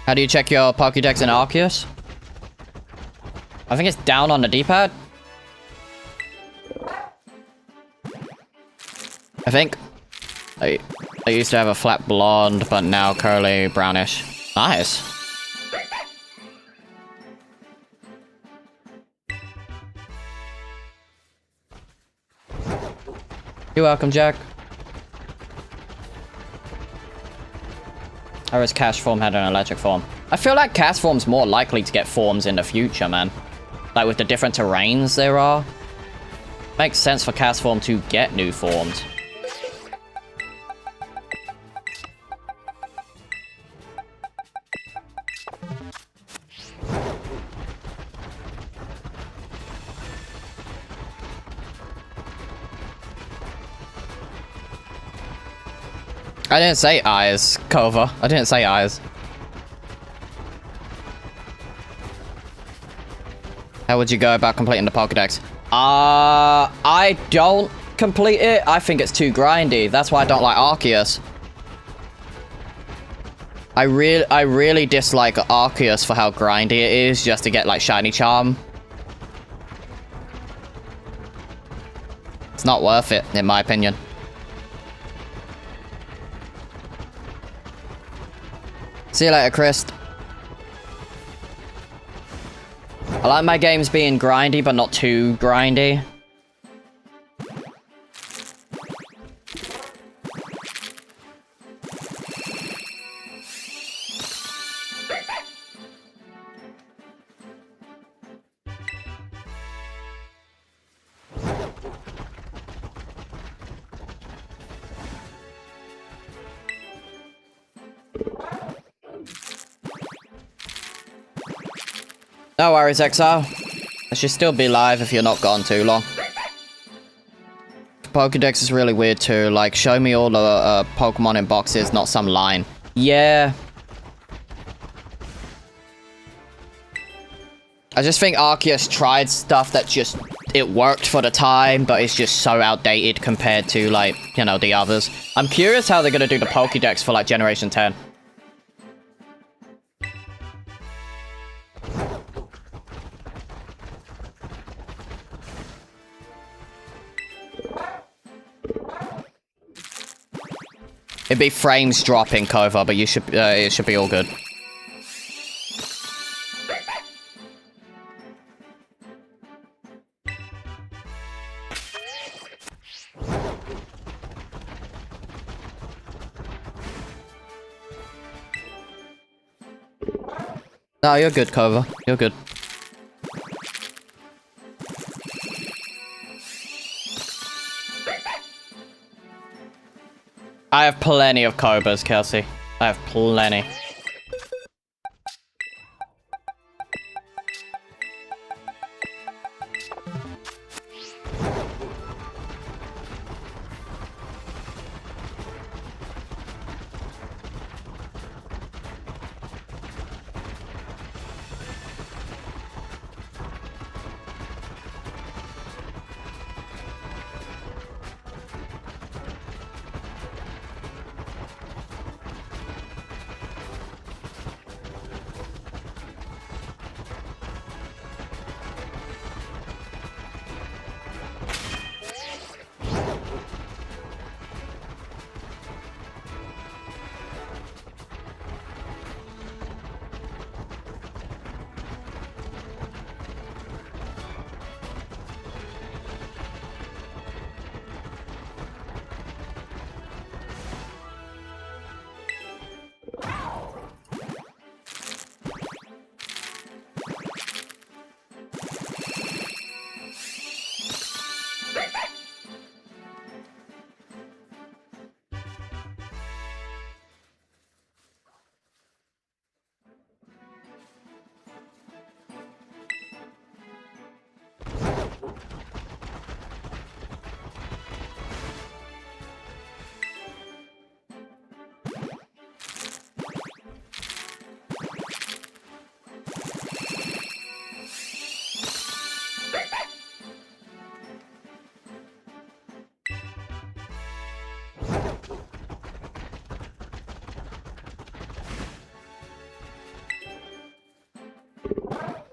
Speaker 1: How do you check your Pokédex in Arceus? I think it's down on the D-pad. I think. I used to have a flat blonde, but now curly brownish. Nice. You're welcome, Jack. I wish Cash Form had an electric form. I feel like Cast Form's more likely to get forms in the future, man. Like, with the different terrains there are. Makes sense for Cast Form to get new forms. I didn't say eyes, Kova. I didn't say eyes. How would you go about completing the Pokédex? I don't complete it. I think it's too grindy. That's why I don't like Arceus. I really dislike Arceus for how grindy it is just to get, like, Shiny Charm. It's not worth it, in my opinion. See you later, Chris. I like my games being grindy, but not too grindy. No worries, Exile. I should still be live if you're not gone too long. Pokédex is really weird too. Like, show me all the Pokemon in boxes, not some line. Yeah. I just think Arceus tried stuff that just... it worked for the time, but it's just so outdated compared to, like, you know, the others. I'm curious how they're gonna do the Pokédex for, like, Generation 10. It'd be frames dropping, Kova, but you should it should be all good. No, you're good, Kova. You're good. I have plenty of Cobras, Kelsey. I have plenty.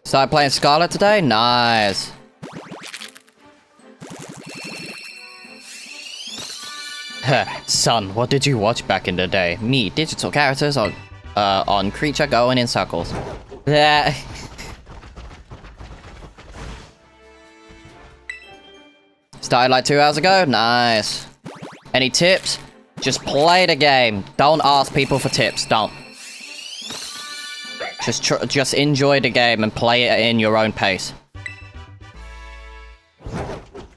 Speaker 1: Started playing Scarlet today? Nice. Son, what did you watch back in the day? Me, digital characters on creature going in circles. Yeah. Started like 2 hours ago? Nice. Any tips? Just play the game. Don't ask people for tips. Don't. Just enjoy the game and play it in your own pace.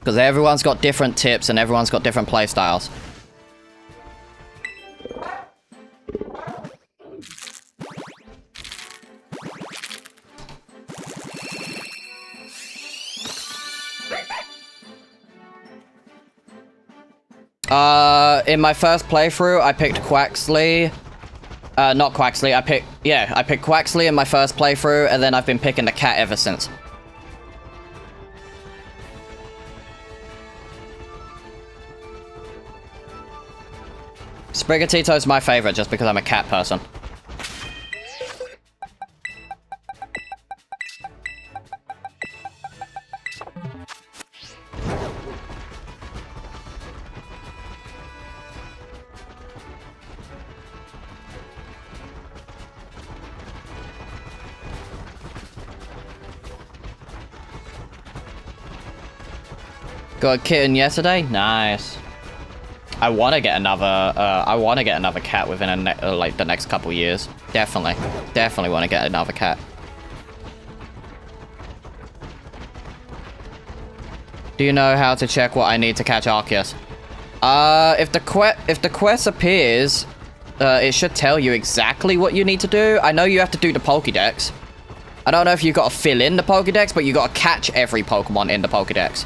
Speaker 1: Because everyone's got different tips and everyone's got different play styles. In my first playthrough, I picked Quaxley. Not Quaxley, I picked Quaxley in my first playthrough, and then I've been picking the cat ever since. Sprigatito's my favorite, just because I'm a cat person. Got a kitten yesterday? Nice. I want to get another cat within like the next couple years. Definitely want to get another cat. Do you know how to check what I need to catch Arceus? If the quest appears, it should tell you exactly what you need to do. I know you have to do the Pokédex. I don't know if you've got to fill in the Pokédex, but you got to catch every Pokemon in the Pokédex.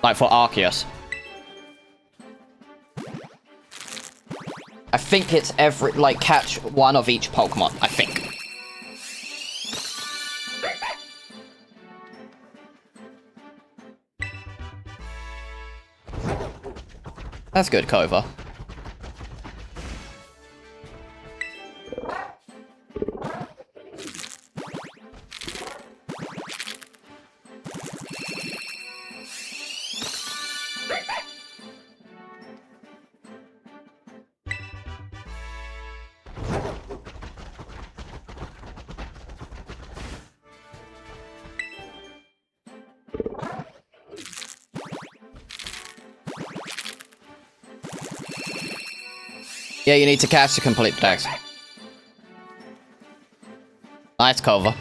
Speaker 1: Like for Arceus. I think it's catch one of each Pokemon, I think. That's good, Kova. Yeah, you need to catch to complete the dex. Nice, Kova.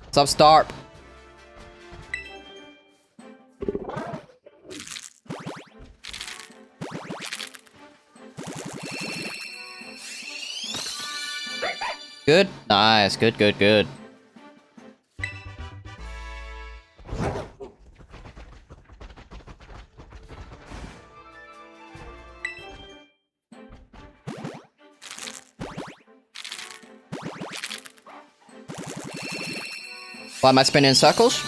Speaker 1: What's up, Starp? Good? Nice. Good, good, good. Why am I spinning in circles?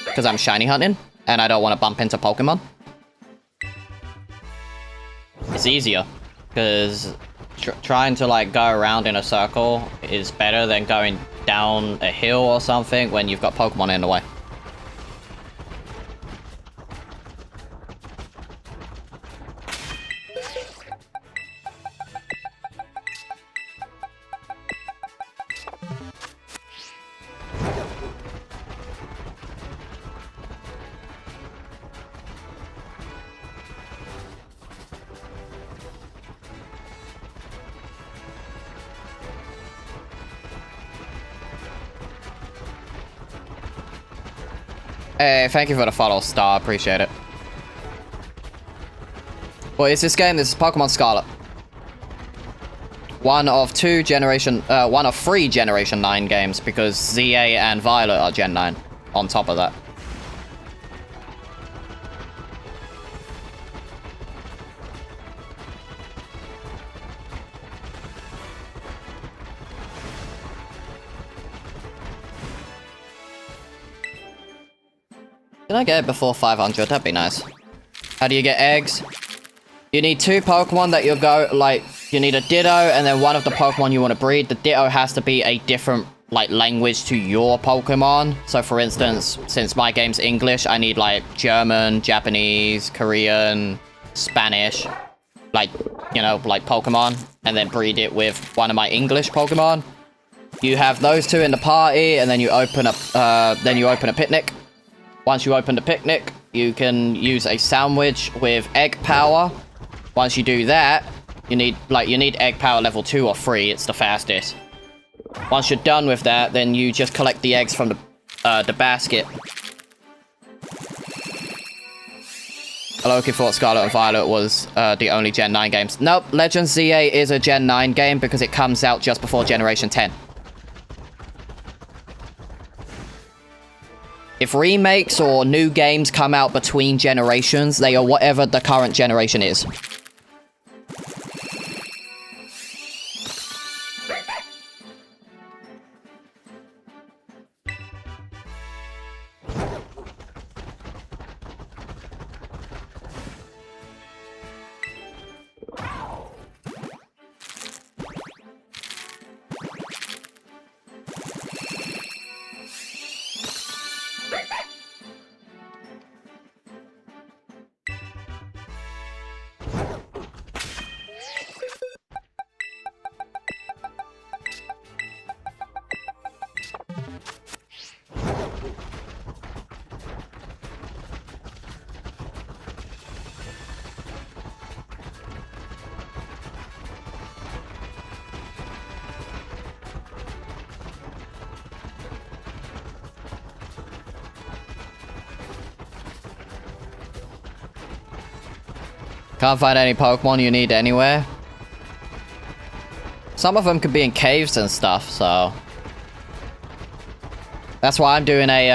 Speaker 1: Because I'm shiny hunting, and I don't want to bump into Pokemon. It's easier, because trying to like go around in a circle is better than going down a hill or something when you've got Pokemon in the way. Hey, thank you for the follow, Star. Appreciate it. What is this game? This is Pokemon Scarlet. One of 3 Generation 9 games, because ZA and Violet are Gen 9 on top of that. Can I get it before 500? That'd be nice. How do you get eggs? You need 2 Pokemon that you'll go, like, You need a Ditto, and then one of the Pokemon you want to breed. The Ditto has to be a different, like, language to your Pokemon. So, for instance, since my game's English, I need, like, German, Japanese, Korean, Spanish, like, you know, like Pokemon, and then breed it with one of my English Pokemon. You have those two in the party, and then you open up, a picnic. Once you open the picnic, you can use a sandwich with egg power. Once you do that, you need egg power level 2 or 3. It's the fastest. Once you're done with that, then you just collect the eggs from the basket. Loki thought Scarlet and Violet was the only Gen 9 games. Nope, Legends ZA is a Gen 9 game because it comes out just before Generation 10. If remakes or new games come out between generations, they are whatever the current generation is. Can't find any Pokemon you need anywhere. Some of them could be in caves and stuff, so that's why I'm doing like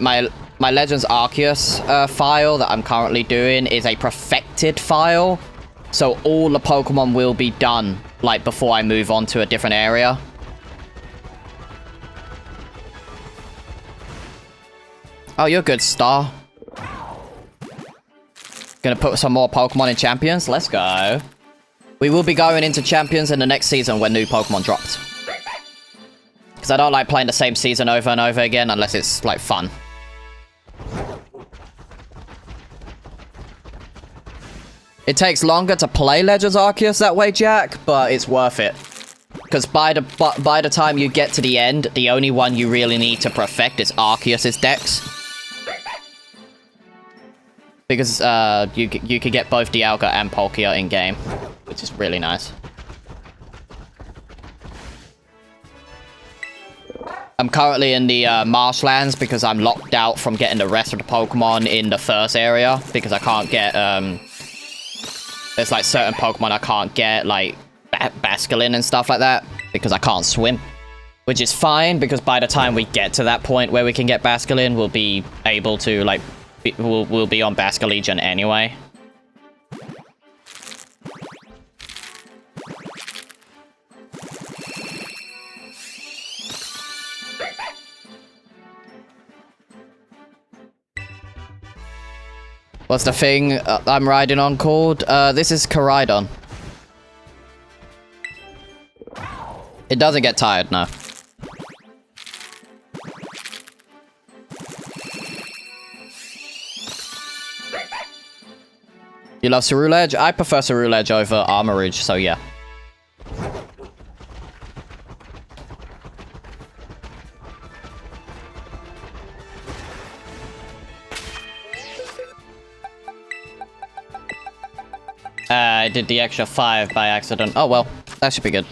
Speaker 1: my Legends Arceus file that I'm currently doing is a perfected file, so all the Pokemon will be done like before I move on to a different area. Oh, you're good, Star. Gonna put some more Pokemon in Champions. Let's go. We will be going into Champions in the next season when new Pokemon dropped. Because I don't like playing the same season over and over again unless it's, like, fun. It takes longer to play Legends Arceus that way, Jack, but it's worth it. Because by the time you get to the end, the only one you really need to perfect is Arceus' Dex. Because you could get both Dialga and Palkia in game, which is really nice. I'm currently in the marshlands because I'm locked out from getting the rest of the Pokemon in the first area because I can't get there's like certain Pokemon I can't get, like Basculin and stuff like that, because I can't swim. Which is fine because by the time we get to that point where we can get Basculin, we'll be able to like we'll be on Basculegion anyway. What's the thing I'm riding on called? This is Koraidon. It doesn't get tired, no. You love Ceruledge? I prefer Ceruledge over Armorage, so yeah. I did the extra 5 by accident. Oh well, that should be good.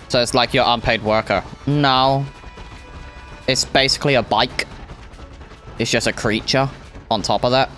Speaker 1: So it's like your unpaid worker. No. It's basically a bike. It's just a creature on top of that.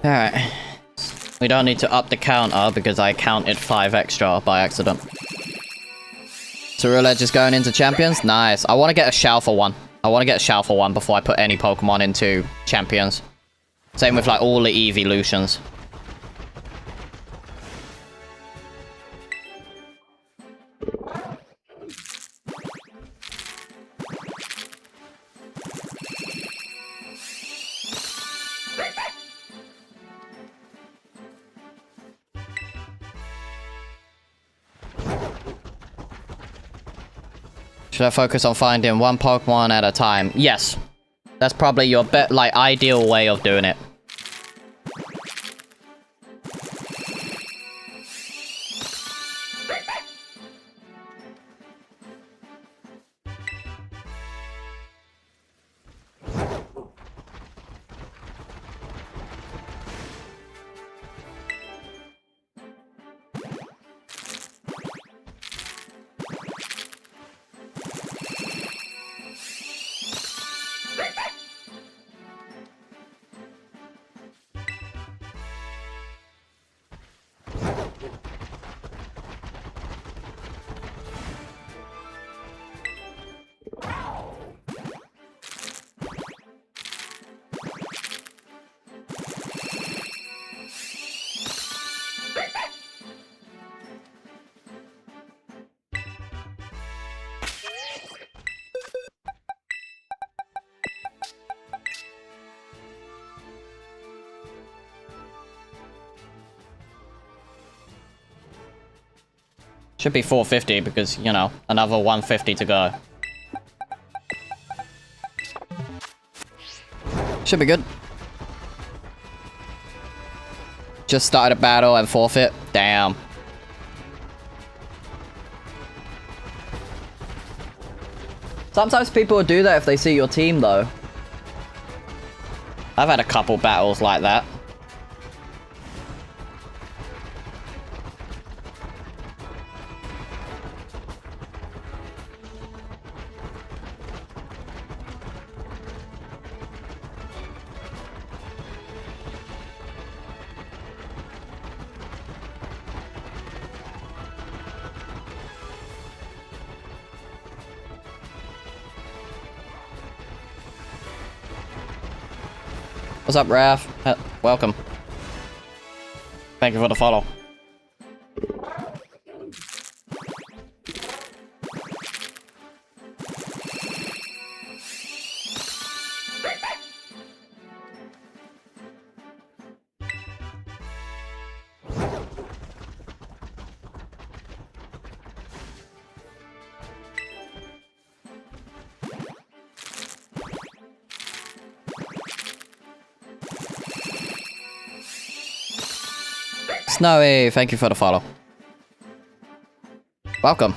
Speaker 1: Alright. We don't need to up the counter because I counted 5 extra by accident. Tarula just going into champions? Nice. I want to get a shell for one. I want to get a shell for one before I put any Pokemon into champions. Same with like all the evolutions. Should I focus on finding one Pokemon at a time? Yes. That's probably your ideal way of doing it. Should be 450 because, you know, another 150 to go. Should be good. Just started a battle and forfeit. Damn. Sometimes people will do that if they see your team, though. I've had a couple battles like that. What's up, Raph? Welcome. Thank you for the follow. Snowy, thank you for the follow. Welcome.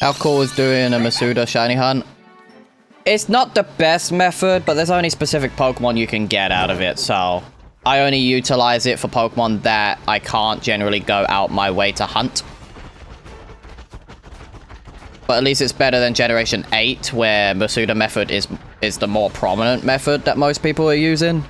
Speaker 1: How cool is doing a Masuda shiny hunt? It's not the best method, but there's only specific Pokemon you can get out of it, so I only utilize it for Pokemon that I can't generally go out my way to hunt. But at least it's better than Generation 8, where Masuda method is the more prominent method that most people are using.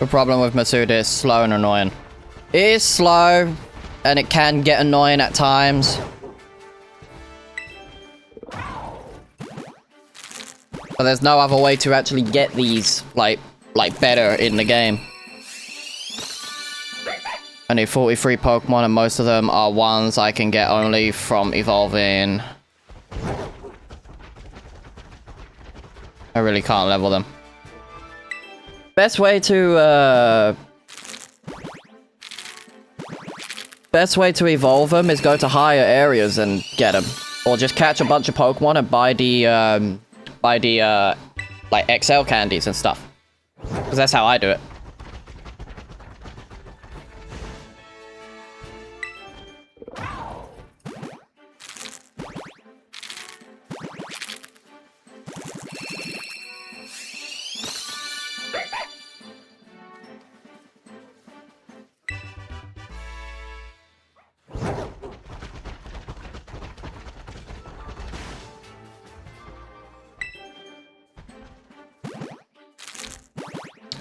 Speaker 1: The problem with Masuda is slow and annoying. It is slow, and it can get annoying at times. But there's no other way to actually get these, like better in the game. I need 43 Pokemon, and most of them are ones I can get only from evolving. I really can't level them. Best way to evolve them is go to higher areas and get them, or just catch a bunch of Pokemon and buy the like XL candies and stuff. Because that's how I do it.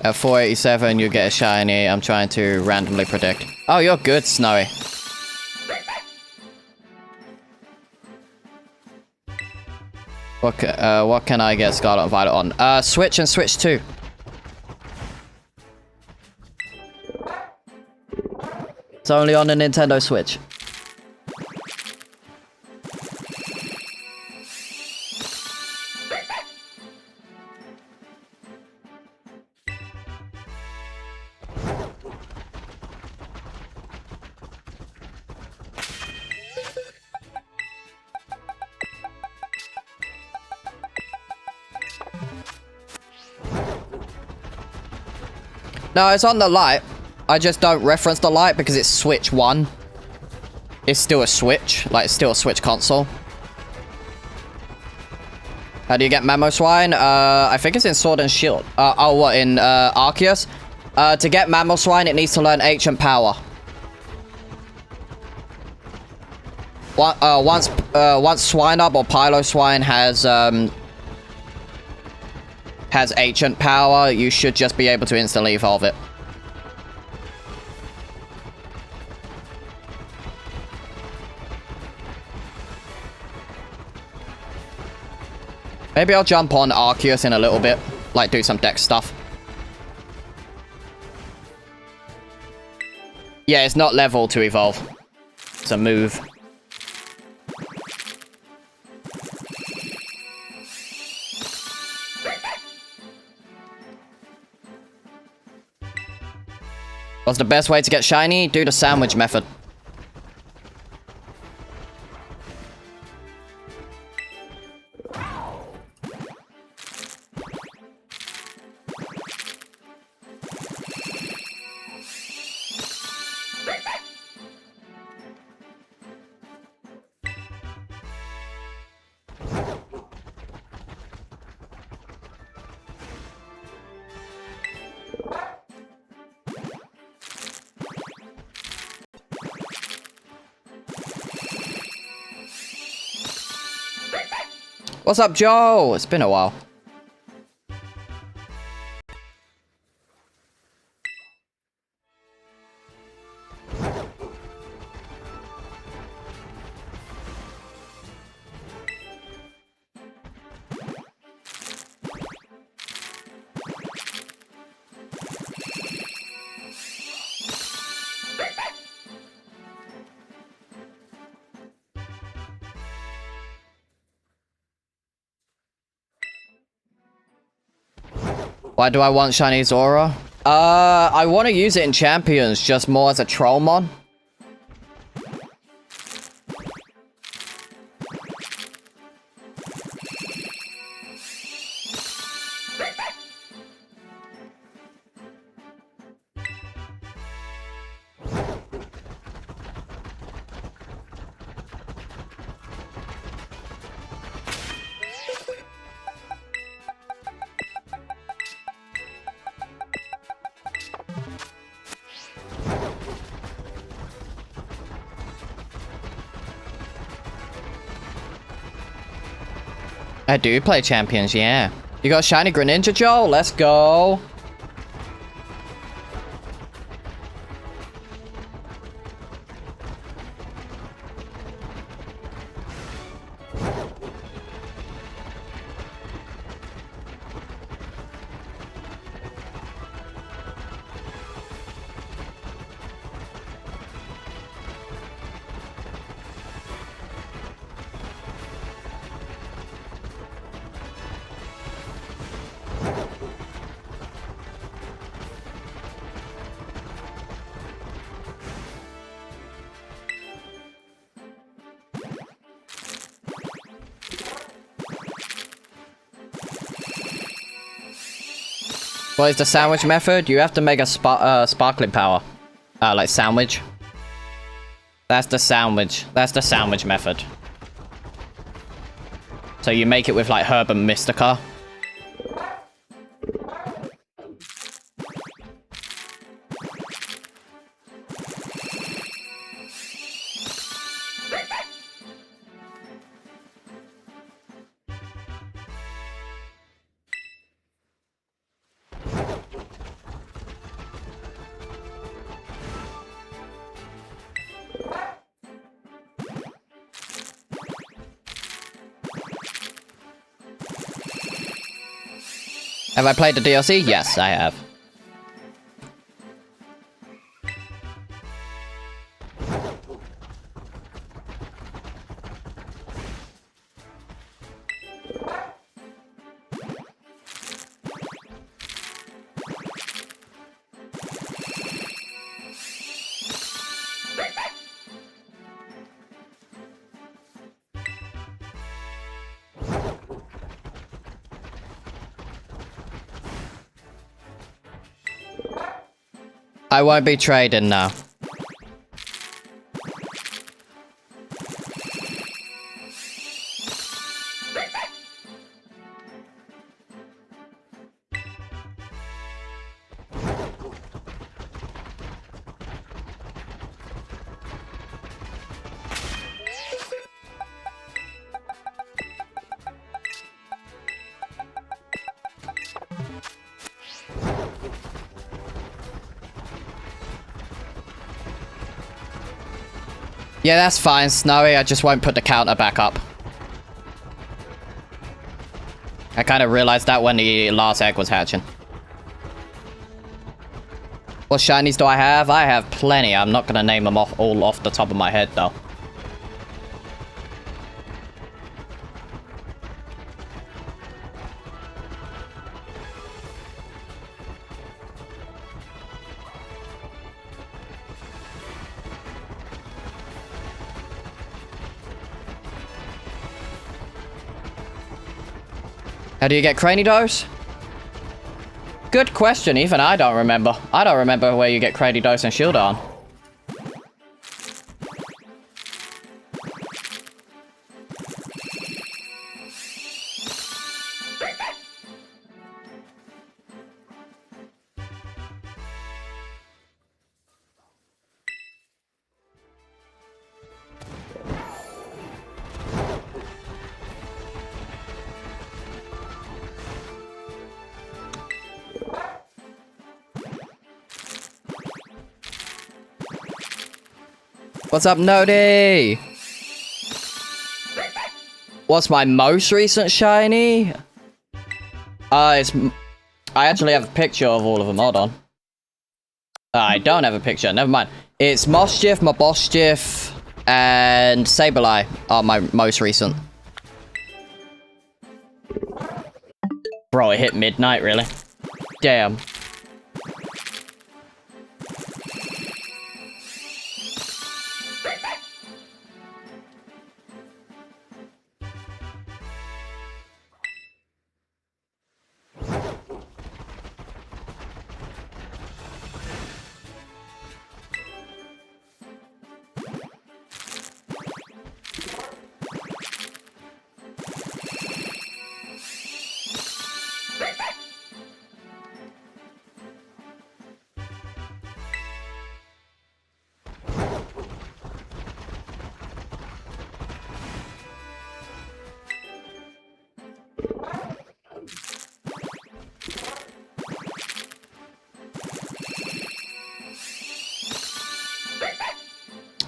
Speaker 1: At 487, you get a shiny. I'm trying to randomly predict. Oh, you're good, Snowy. What can I get Scarlet and Violet on? Switch and Switch 2. It's only on the Nintendo Switch. No, it's on the light. I just don't reference the light because it's Switch 1. It's still a Switch. Like, it's still a Switch console. How do you get Mamoswine? I think it's in Sword and Shield. Oh, what? In Arceus? To get Mamoswine, it needs to learn Ancient Power. Once Swinub or Piloswine has Ancient Power, you should just be able to instantly evolve it. Maybe I'll jump on Arceus in a little bit, like do some deck stuff. Yeah, it's not level to evolve. It's a move. What's the best way to get shiny? Do the sandwich method. What's up, Joe? It's been a while. Why do I want shiny Zora? I want to use it in Champions, just more as a Trollmon. I do play Champions, yeah. You got shiny Greninja, Joe? Let's go. What is the sandwich method? You have to make a sparkling power. Like sandwich. That's the sandwich. That's the sandwich method. So you make it with like herb and mystica. Have I played the DLC? Yes, I have. I won't be trading now. Yeah, that's fine, Snowy. I just won't put the counter back up. I kind of realized that when the last egg was hatching. What shinies do I have? I have plenty. I'm not going to name them all off the top of my head, though. How do you get Cranidos? Good question, even I don't remember. I don't remember where you get Cranidos and Shieldon. What's up, Nodi? What's my most recent shiny? I actually have a picture of all of them. Hold on. I don't have a picture. Never mind. It's Mossjiff, Mabosjiff, and Sableye are my most recent. Bro, it hit midnight, really? Damn.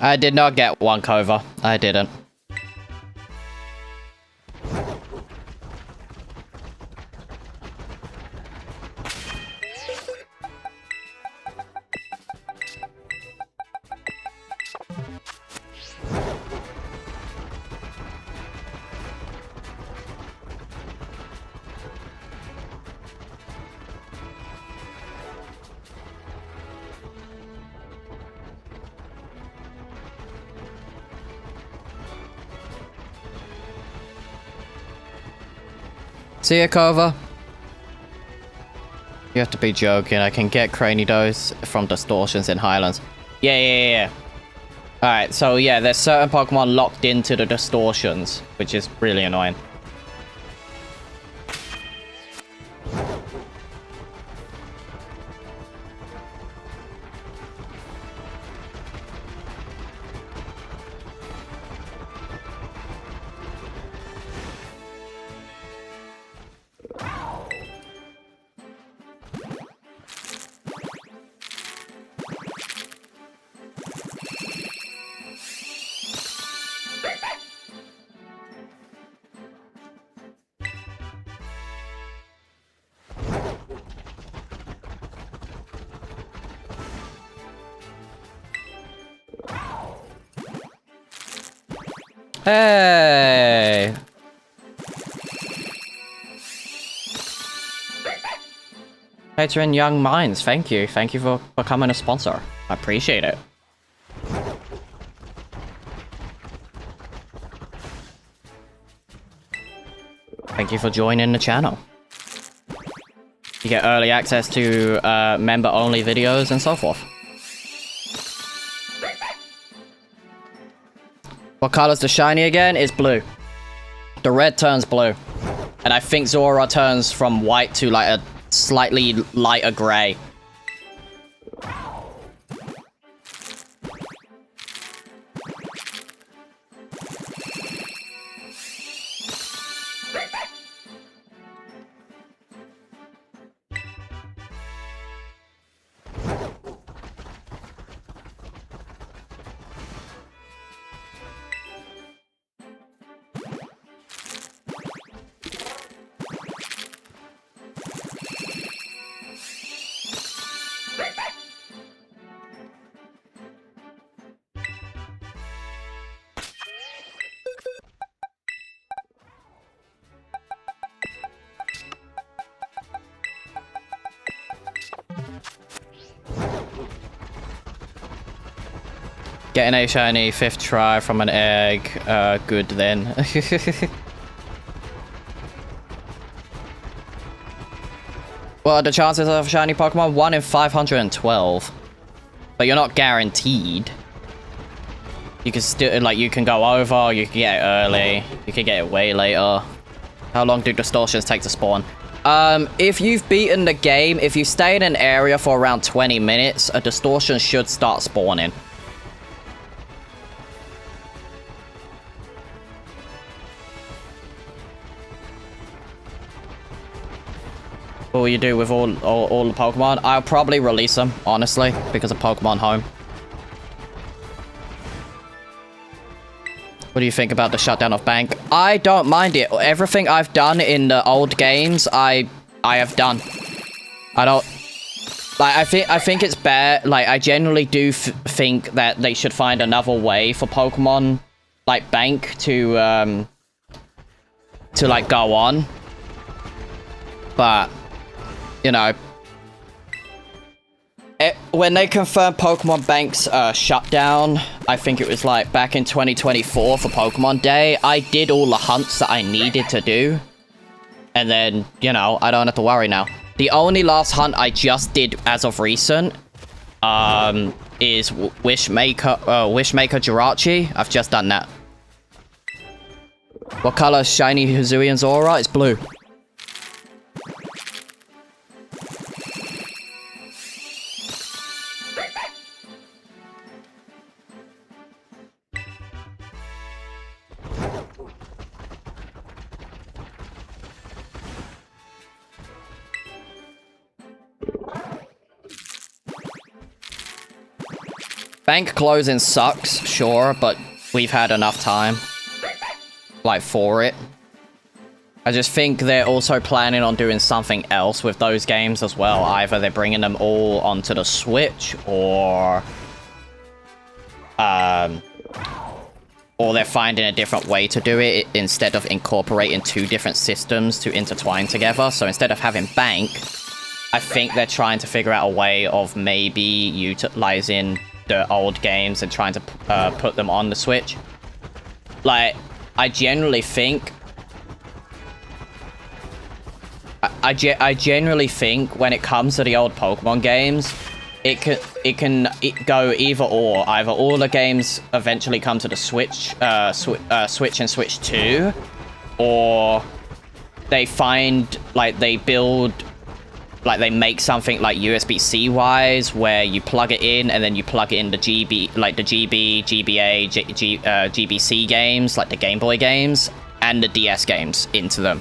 Speaker 1: I did not get one Kova. I didn't. See ya, Kova. You have to be joking. I can get Cranidos from distortions in Highlands. Yeah. Alright, so yeah, there's certain Pokemon locked into the distortions, which is really annoying. Hey! Patron Young Minds, thank you. Thank you for becoming a sponsor. I appreciate it. Thank you for joining the channel. You get early access to member-only videos and so forth. What color's the shiny again? It's blue. The red turns blue. And I think Zora turns from white to like a slightly lighter gray. Getting a shiny 5th try from an egg. Good then. Well, the chances of shiny Pokemon? 1 in 512. But you're not guaranteed. You can still, like, you can go over, you can get it early, you can get it way later. How long do distortions take to spawn? If you've beaten the game, if you stay in an area for around 20 minutes, a distortion should start spawning. What will you do with all the Pokemon? I'll probably release them, honestly, because of Pokemon Home. What do you think about the shutdown of Bank? I don't mind it. Everything I've done in the old games, I have done. I don't... Like, I think it's bad. Like, I generally do think that they should find another way for Pokemon, like, Bank to like, go on. But... You know, when they confirmed Pokemon Bank's shutdown, I think it was like back in 2024 for Pokemon Day, I did all the hunts that I needed to do. And then, you know, I don't have to worry now. The only last hunt I just did as of recent is Wishmaker Jirachi. I've just done that. What color is shiny Hisuian Zora? It's blue. Bank closing sucks, sure, but we've had enough time, like, for it. I just think they're also planning on doing something else with those games as well. Either they're bringing them all onto the Switch, or they're finding a different way to do it instead of incorporating 2 different systems to intertwine together. So instead of having Bank, I think they're trying to figure out a way of maybe utilizing the old games and trying to put them on the Switch. Like, I generally think I generally think when it comes to the old Pokemon games, it can go either or. Either all the games eventually come to the Switch, Switch and Switch 2, or they find, like, they build, like, they make something like USB-C wise, where you plug it in and then you plug it in the GB, like the GB, GBA, GBC games, like the Game Boy games, and the DS games into them.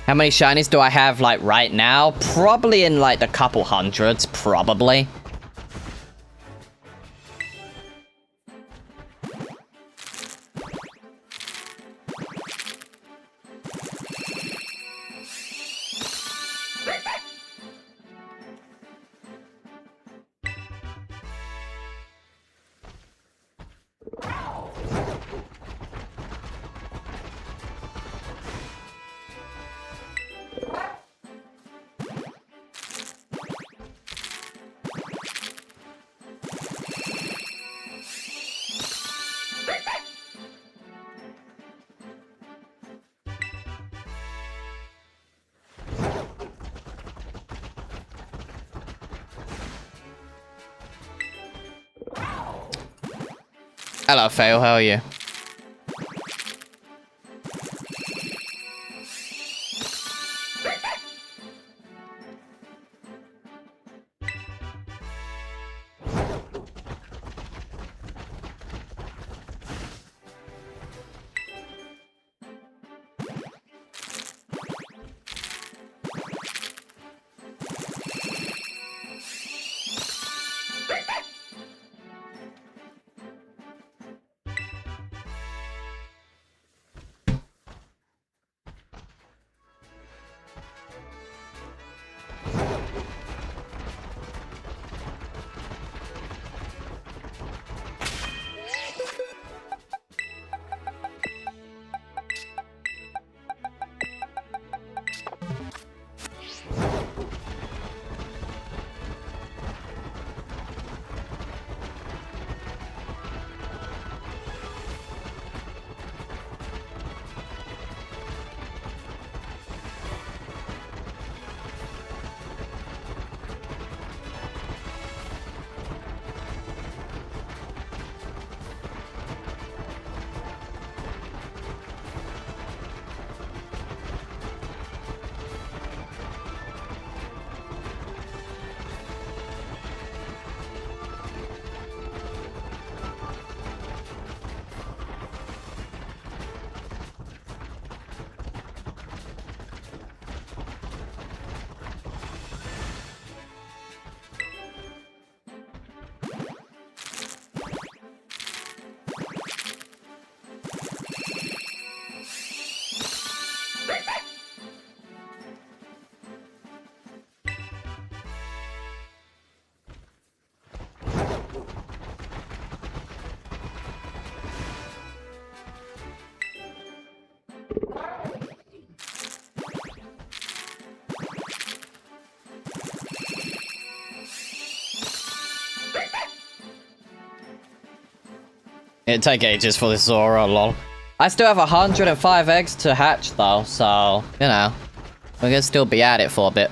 Speaker 1: How many shinies do I have, like, right now? Probably in, like, the couple hundreds, probably. Hello, Fail, how are you? It'd take ages for this Zora, lol. I still have 105 eggs to hatch though, so, you know, we're gonna still be at it for a bit.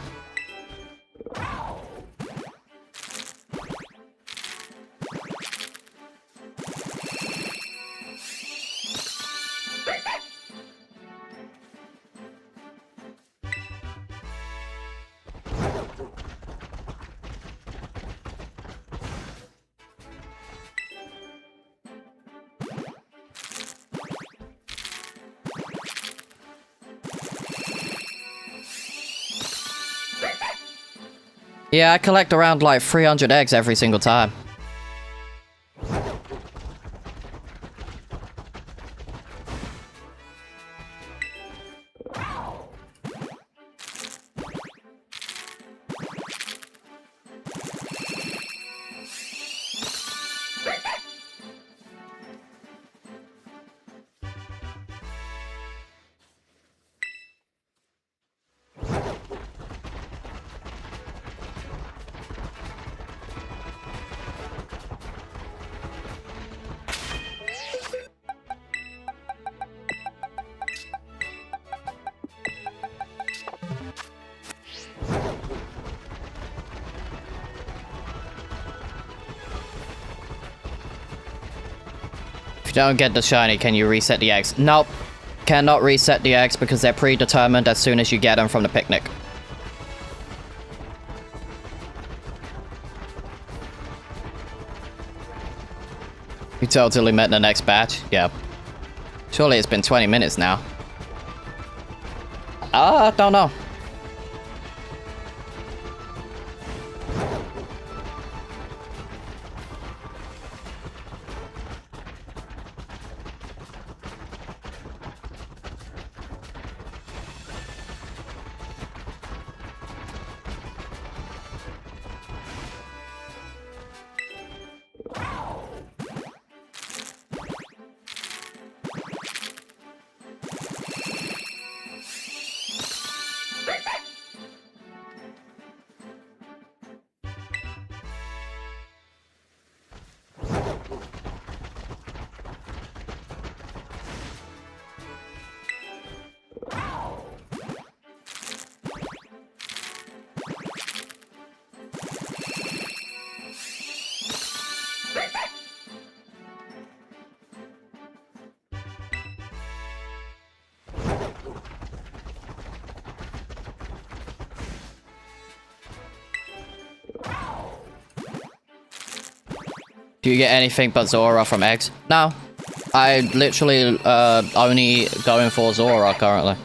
Speaker 1: Yeah, I collect around like 300 eggs every single time. If you don't get the shiny, can you reset the eggs? Nope. Cannot reset the eggs because they're predetermined as soon as you get them from the picnic. You totally met the next batch? Yep. Surely it's been 20 minutes now. I don't know. Do you get anything but Zora from eggs? No. I literally only going for Zora currently.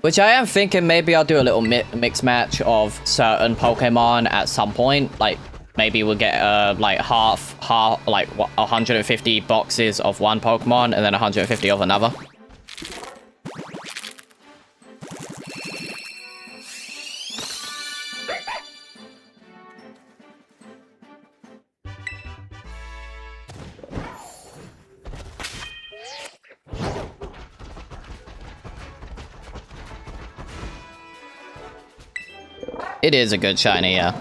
Speaker 1: Which I am thinking maybe I'll do a little mix match of certain Pokemon at some point. Like, maybe we'll get like half, like 150 boxes of one Pokemon and then 150 of another. It is a good shiny, yeah.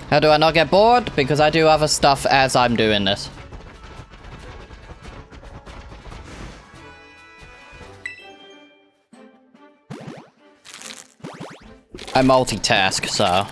Speaker 1: How do I not get bored? Because I do other stuff as I'm doing this. I multitask, so...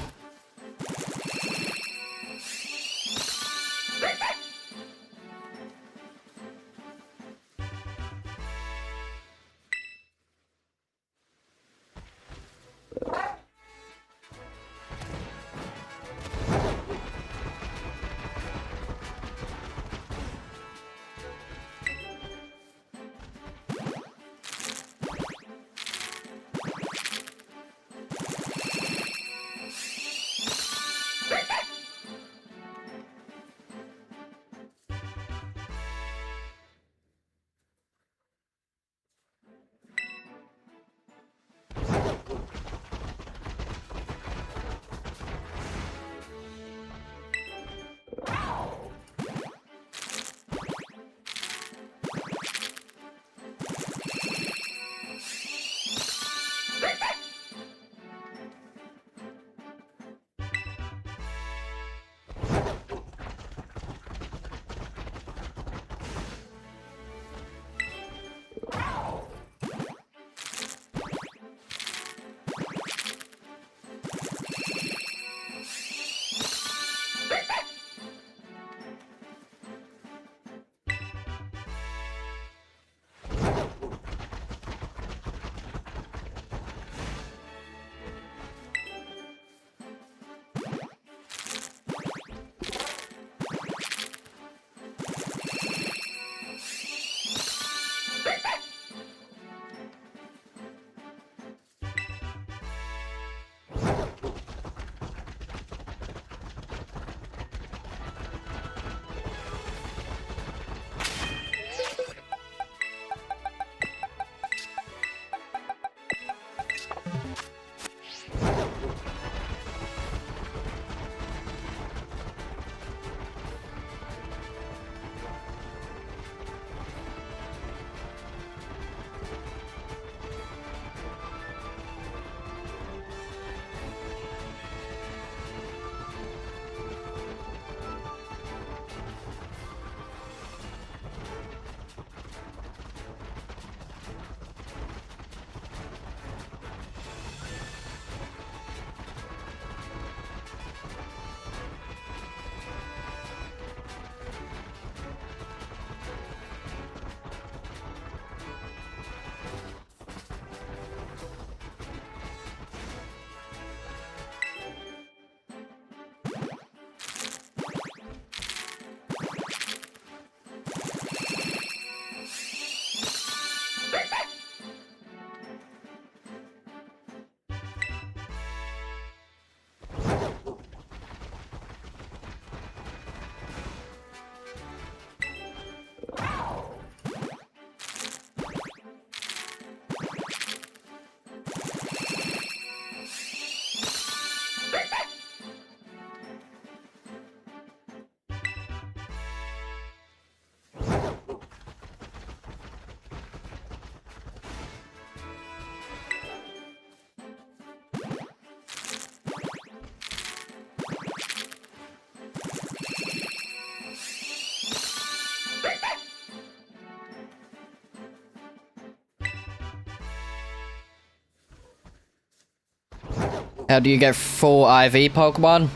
Speaker 1: How do you get full IV Pokemon?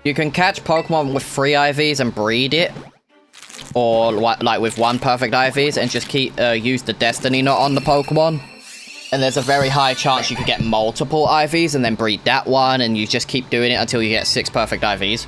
Speaker 1: You can catch Pokemon with 3 IVs and breed it. Or, like, with 1 perfect IVs and just keep, use the Destiny Knot on the Pokemon. And there's a very high chance you could get multiple IVs and then breed that one, and you just keep doing it until you get 6 perfect IVs.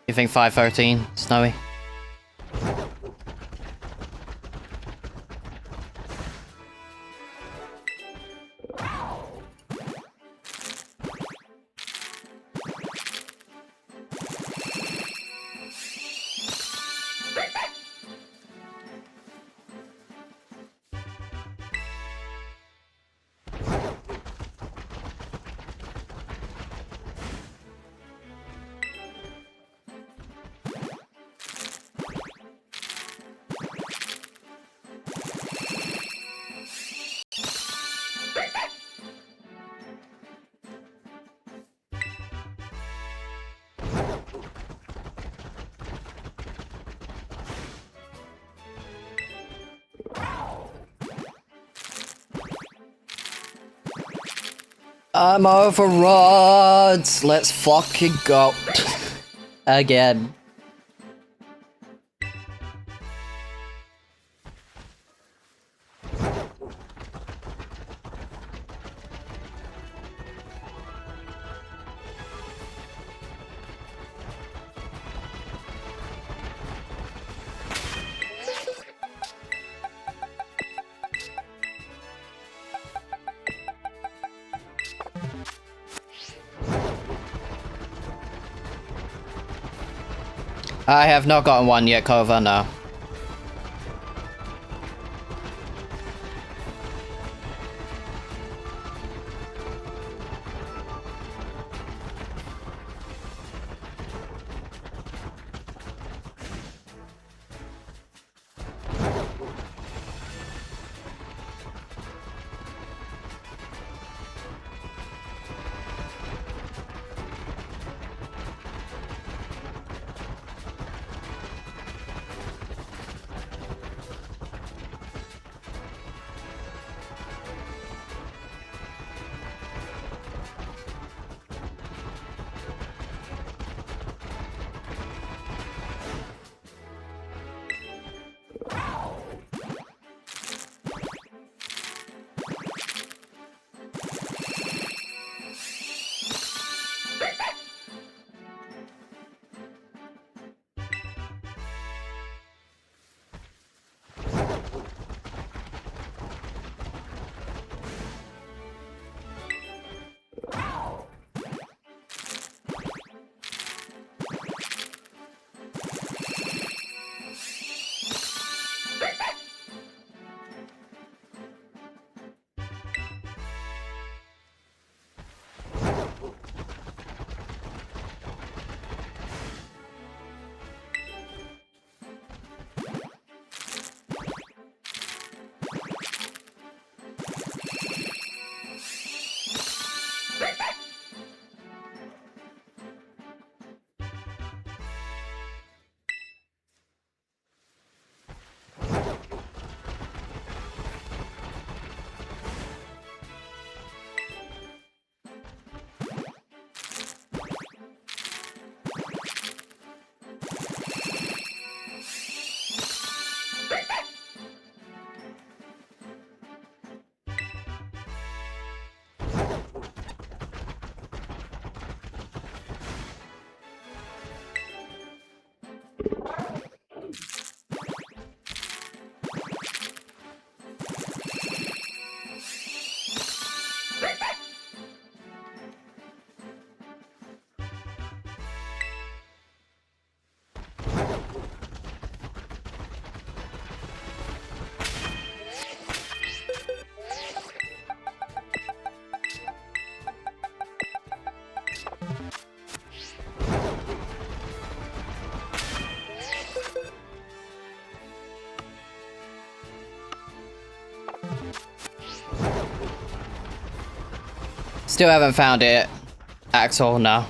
Speaker 1: You think 513, Snowy? I'm overrods. Let's fucking go. Again. I have not gotten one yet, Kova, no. Still haven't found it. Axel, no.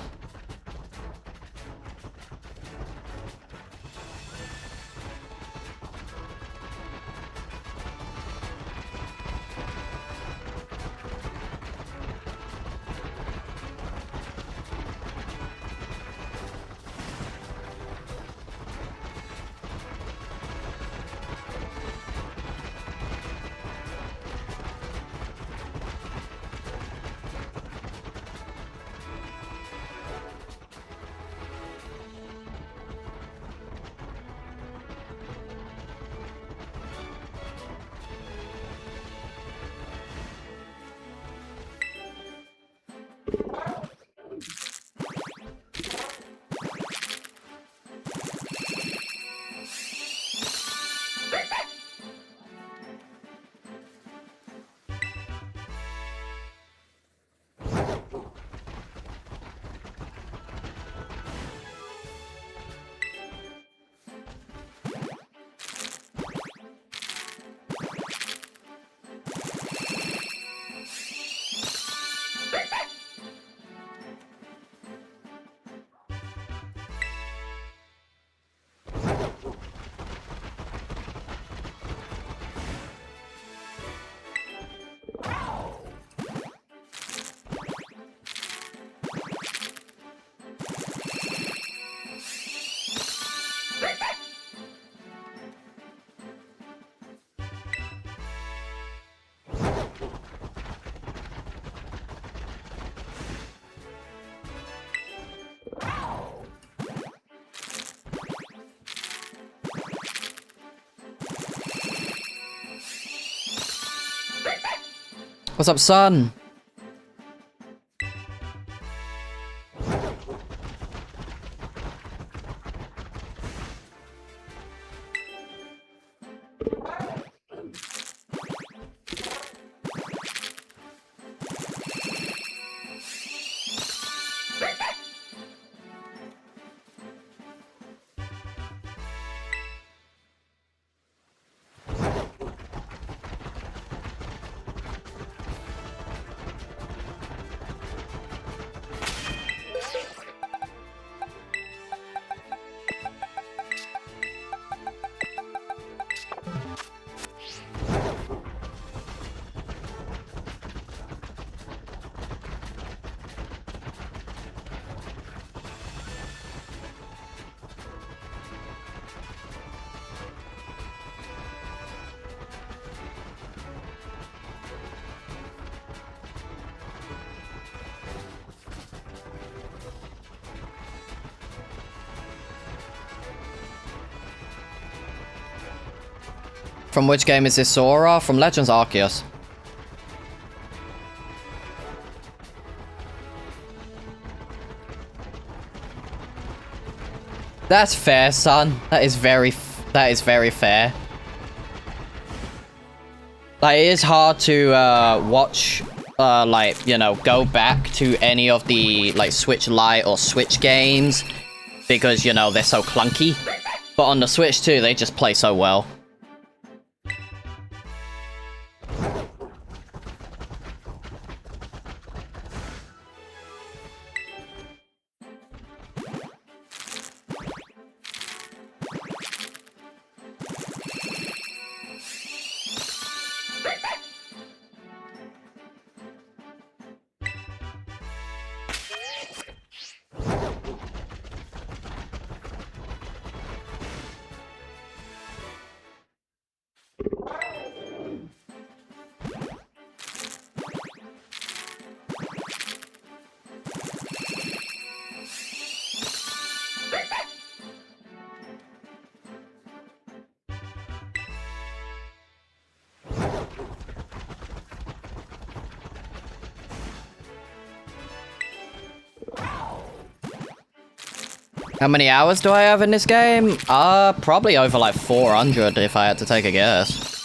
Speaker 1: What's up, son? From which game is this Sora? From Legends Arceus. That's fair, son. That is very fair. Like, it is hard to watch, like, you know, go back to any of the, like, Switch Lite or Switch games because, you know, they're so clunky. But on the Switch too, they just play so well. How many hours do I have in this game? Probably over like 400 if I had to take a guess.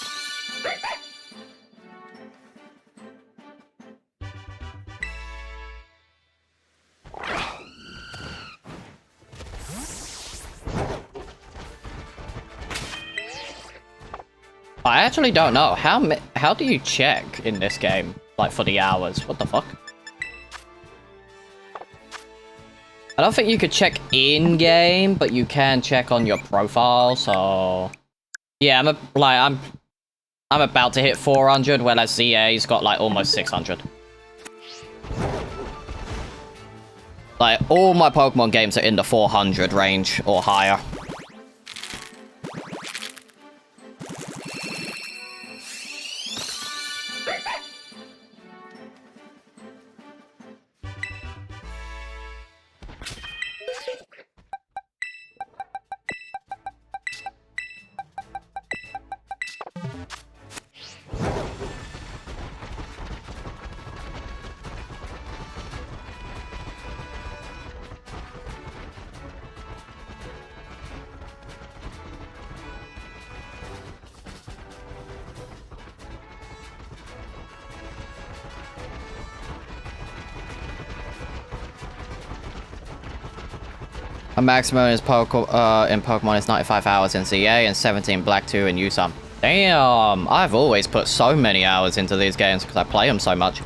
Speaker 1: I actually don't know. How do you check in this game? Like, for the hours? What the fuck? don't think you could check in-game, but you can check on your profile, so... Yeah, I'm about to hit 400, whereas ZA's got, like, almost 600. Like, all my Pokemon games are in the 400 range or higher. A maximum is in Pokemon is 95 hours in ZA and 17 Black 2 in USUM. Damn, I've always put so many hours into these games because I play them so much.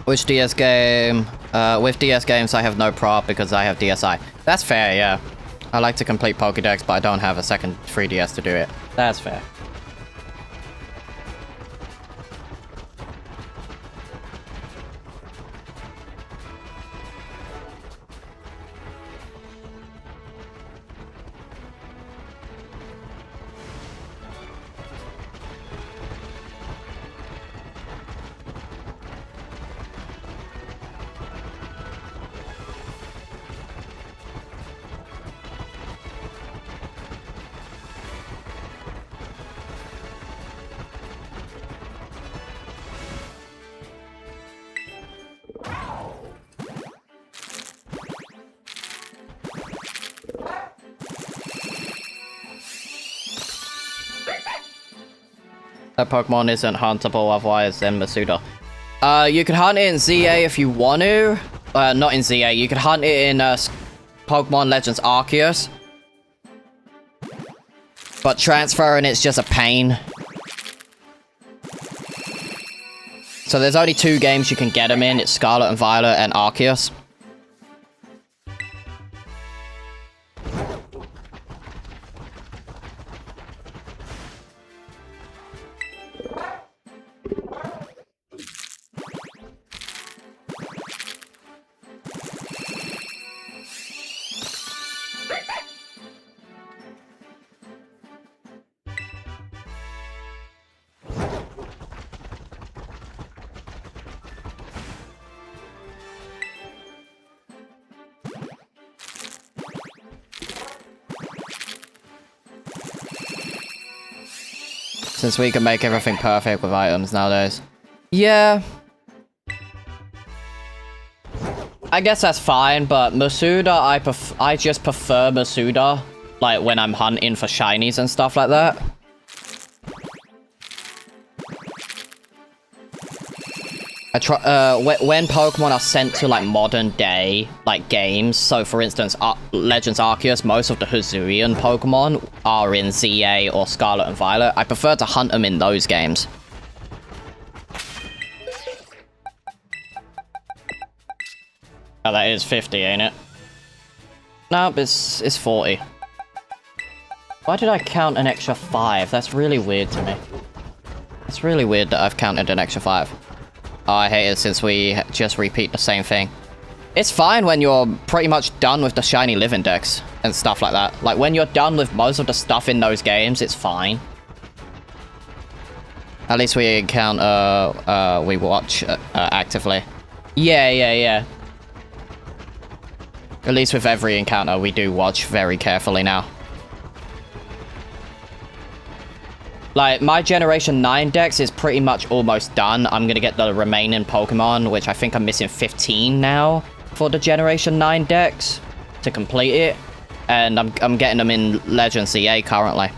Speaker 1: Which DS game? With DS games, I have no prop because I have DSi. That's fair, yeah. I like to complete Pokédex, but I don't have a second 3DS to do it. That's fair. That Pokemon isn't huntable, otherwise then Masuda. You could hunt it in ZA if you want to. Not in ZA. You could hunt it in Pokemon Legends Arceus. But transferring it's just a pain. So there's only 2 games you can get them in. It's Scarlet and Violet and Arceus. Since we can make everything perfect with items nowadays. Yeah. I guess that's fine, but Masuda, I just prefer Masuda, like when I'm hunting for shinies and stuff like that. I try, when Pokemon are sent to like modern day like games, so for instance Legends Arceus, most of the Hisuian Pokemon are in ZA or Scarlet and Violet. I prefer to hunt them in those games. Oh, that is 50, ain't it? Nope, it's 40. Why did I count an extra 5? That's really weird to me. It's really weird that I've counted an extra 5. Oh, I hate it since we just repeat the same thing. It's fine when you're pretty much done with the shiny live index and stuff like that. Like, when you're done with most of the stuff in those games, it's fine. At least we encounter, we watch actively. Yeah. At least with every encounter, we do watch very carefully now. Like, my Generation 9 dex is pretty much almost done. I'm gonna get the remaining Pokemon, which I think I'm missing 15 now for the Generation 9 dex to complete it. And I'm getting them in Legends CA currently.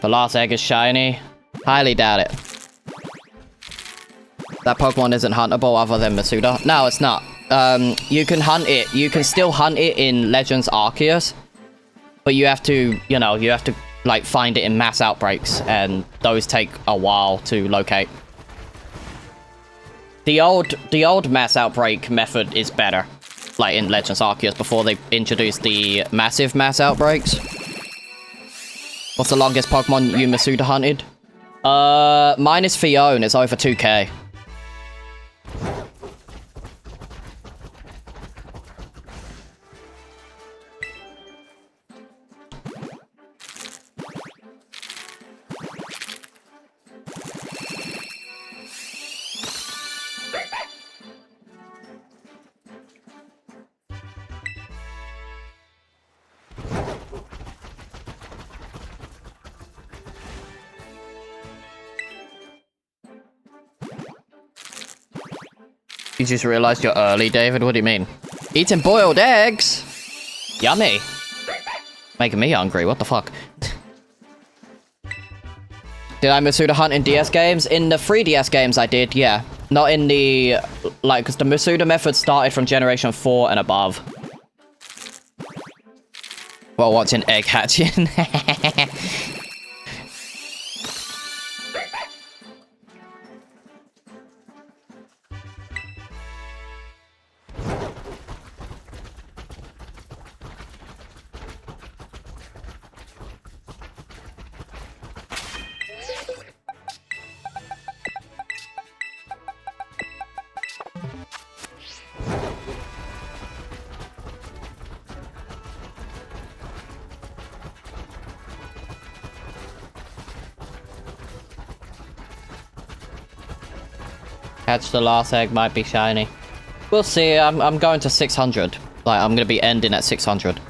Speaker 1: The last egg is shiny. Highly doubt it. That Pokemon isn't huntable other than Masuda. No, it's not. You can hunt it. You can still hunt it in Legends Arceus. But you have to, you know, like, find it in mass outbreaks, and those take a while to locate. The old mass outbreak method is better, like in Legends Arceus, before they introduced the massive mass outbreaks. What's the longest Pokemon you Masuda hunted? Mine is Fion, it's over 2k. You just realized you're early, David? What do you mean? Eating boiled eggs? Yummy. Making me hungry, what the fuck? Did I Masuda hunt in DS games? In the 3DS games I did, yeah. Not in the... like, because the Masuda method started from Generation 4 and above. While watching egg hatching. Catch the last egg, might be shiny. We'll see, I'm going to 600. Like, I'm gonna be ending at 600.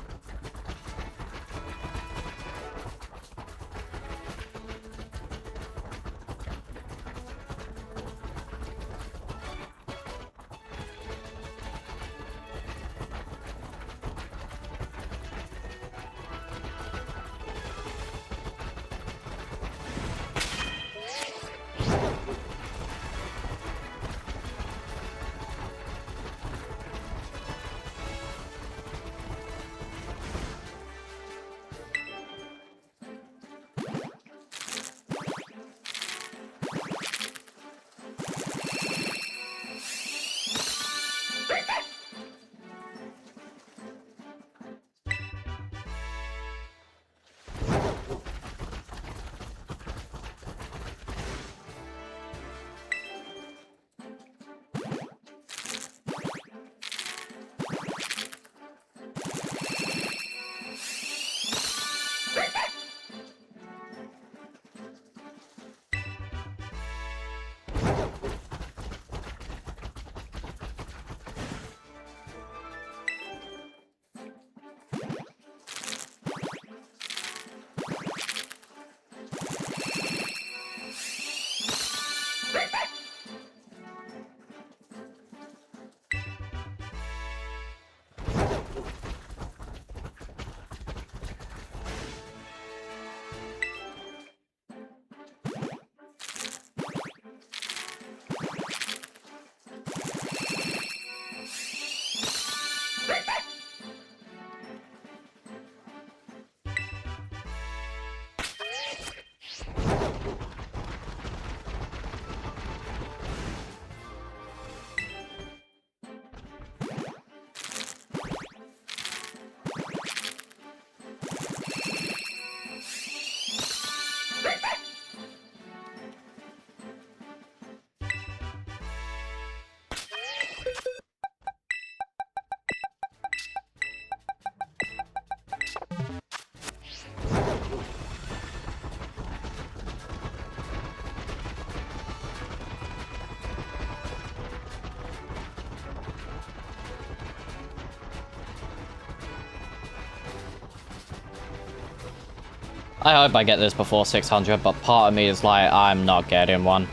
Speaker 1: I hope I get this before 600, but part of me is like, I'm not getting one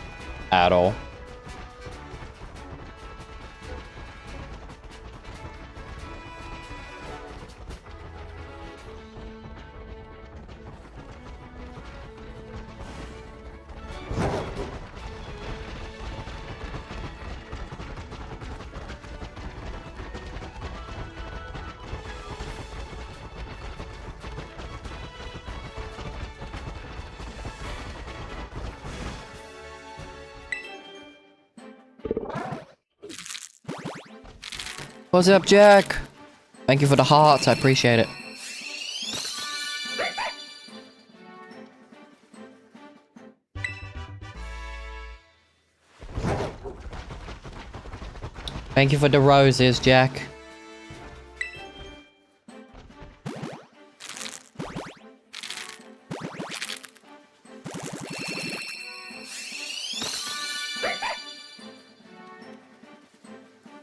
Speaker 1: at all. What's up, Jack? Thank you for the hearts, I appreciate it. Thank you for the roses, Jack.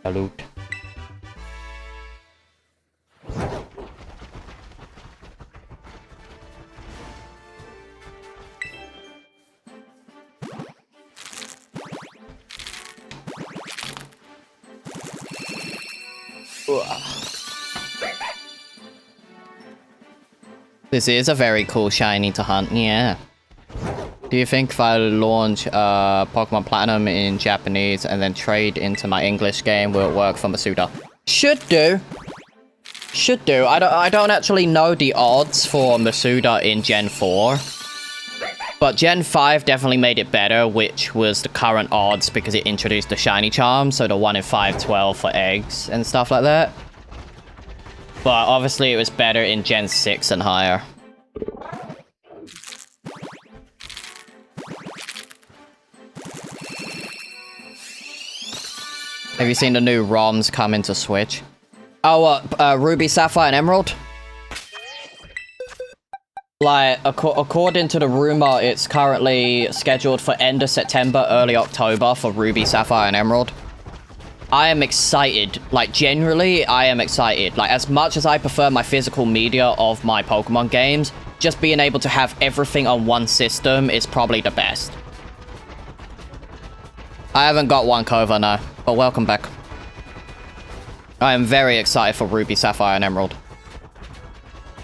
Speaker 1: Salute. This is a very cool shiny to hunt, yeah. Do you think if I launch Pokemon Platinum in Japanese and then trade into my English game, will it work for Masuda? Should do. Should do. I don't actually know the odds for Masuda in Gen 4. But Gen 5 definitely made it better, which was the current odds because it introduced the shiny charm, so the 1 in 512 for eggs and stuff like that. But obviously it was better in Gen 6 and higher. Have you seen the new ROMs come into Switch? Oh, Ruby, Sapphire, and Emerald? Like, according to the rumor, it's currently scheduled for end of September, early October for Ruby, Sapphire, and Emerald. I am excited. Like, generally, I am excited. Like, as much as I prefer my physical media of my Pokemon games, just being able to have everything on one system is probably the best. I haven't got one, Kova, no. But welcome back. I am very excited for Ruby, Sapphire, and Emerald.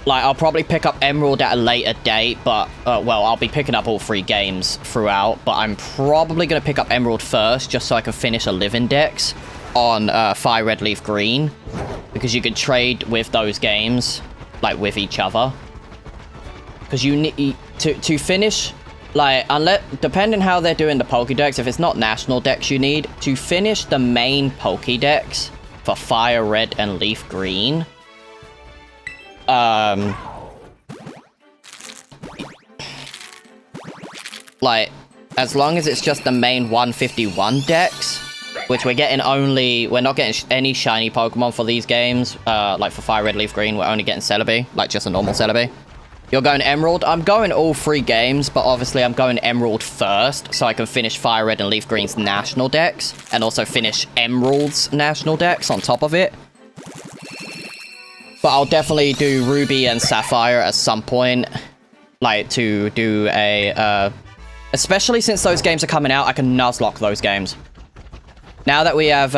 Speaker 1: Like, I'll probably pick up Emerald at a later date, but, well, I'll be picking up all 3 games throughout, but I'm probably going to pick up Emerald first, just so I can finish a Live Index on Fire Red Leaf Green, because you can trade with those games, like, with each other. Because you need to finish, like, unless, depending how they're doing the Pokédex, if it's not National Dex you need, to finish the main Pokédex for Fire Red and Leaf Green, like, as long as it's just the main 151 dex, which we're not getting any shiny Pokemon for these games, like for Fire Red Leaf Green, we're only getting Celebi, like just a normal Celebi. You're going Emerald? I'm going all 3 games, but obviously I'm going Emerald first, so I can finish Fire Red and Leaf Green's National Dex, and also finish Emerald's National Dex on top of it. But I'll definitely do Ruby and Sapphire at some point, like, to do a, especially since those games are coming out, I can Nuzlocke those games. Now that we have,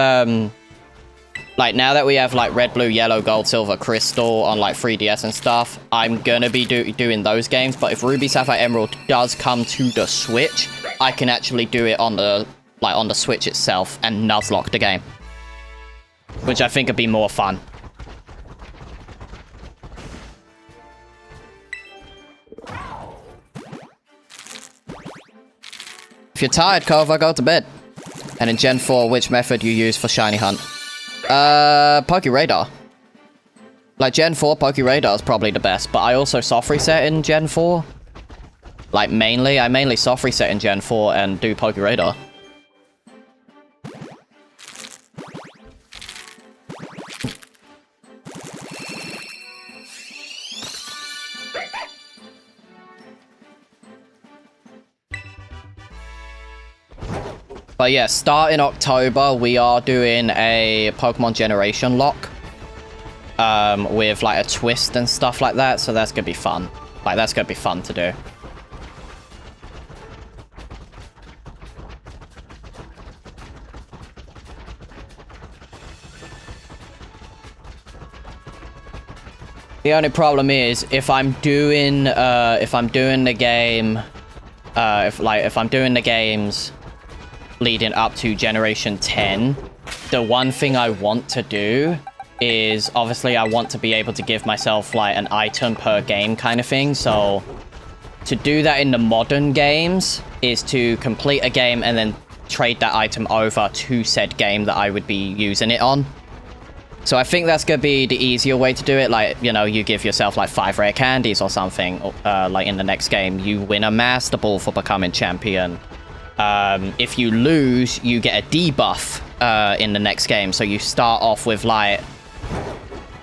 Speaker 1: like, Red, Blue, Yellow, Gold, Silver, Crystal on, like, 3DS and stuff, I'm gonna be doing those games, but if Ruby, Sapphire, Emerald does come to the Switch, I can actually do it on the, like, on the Switch itself and Nuzlocke the game. Which I think would be more fun. If you're tired, Kova, go to bed. And in Gen 4, which method you use for Shiny Hunt? Pokéradar. Like, Gen 4 Pokéradar is probably the best, but I also soft reset in Gen 4. Like, I mainly soft reset in Gen 4 and do Pokéradar. But yeah, starting October, we are doing a Pokemon Generation lock. With like a twist and stuff like that, so that's gonna be fun. Like, that's gonna be fun to do. The only problem is if I'm doing the game, if I'm doing the games leading up to Generation 10, the one thing I want to do is obviously I want to be able to give myself like an item per game kind of thing. So to do that in the modern games is to complete a game and then trade that item over to said game that I would be using it on. So I think that's going to be the easier way to do it. Like, you know, you give yourself like 5 rare candies or something, like in the next game. You win a Master Ball for becoming champion. If you lose, you get a debuff in the next game. So you start off with like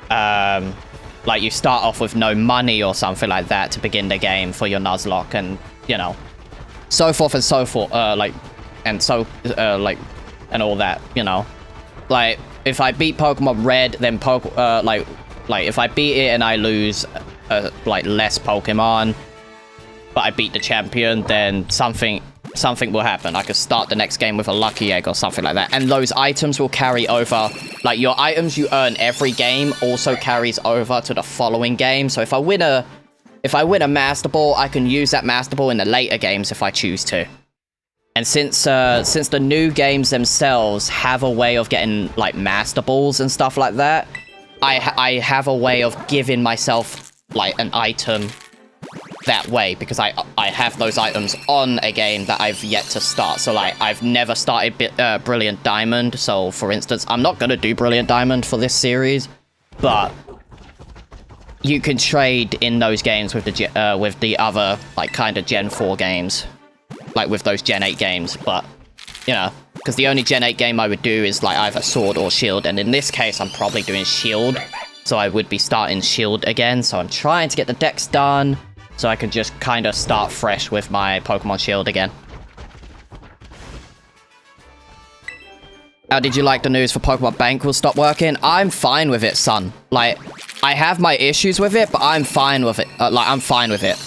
Speaker 1: you start off with no money or something like that to begin the game for your Nuzlocke, and, you know, so forth and so forth, and all that, you know. Like, if I beat Pokemon Red, then if I beat it and I lose like less Pokemon, but I beat the champion, then something will happen. I could start the next game with a lucky egg or something like that, and those items will carry over. Like, your items you earn every game also carries over to the following game. So if I win a Master Ball, I can use that Master Ball in the later games if I choose to. And since the new games themselves have a way of getting like Master Balls and stuff like that, I have a way of giving myself like an item that way, because I have those items on a game that I've yet to start. So like, I've never started Brilliant Diamond. So for instance, I'm not gonna do Brilliant Diamond for this series, but you can trade in those games with the other like kind of Gen 4 games. Like with those Gen 8 games, but, you know, because the only Gen 8 game I would do is like either Sword or Shield, and in this case I'm probably doing Shield, so I would be starting Shield again. So I'm trying to get the decks done so I can just kind of start fresh with my Pokemon Shield again. How did you like the news for Pokemon Bank will stop working? I'm fine with it, son. Like, I have my issues with it, but I'm fine with it. I'm fine with it.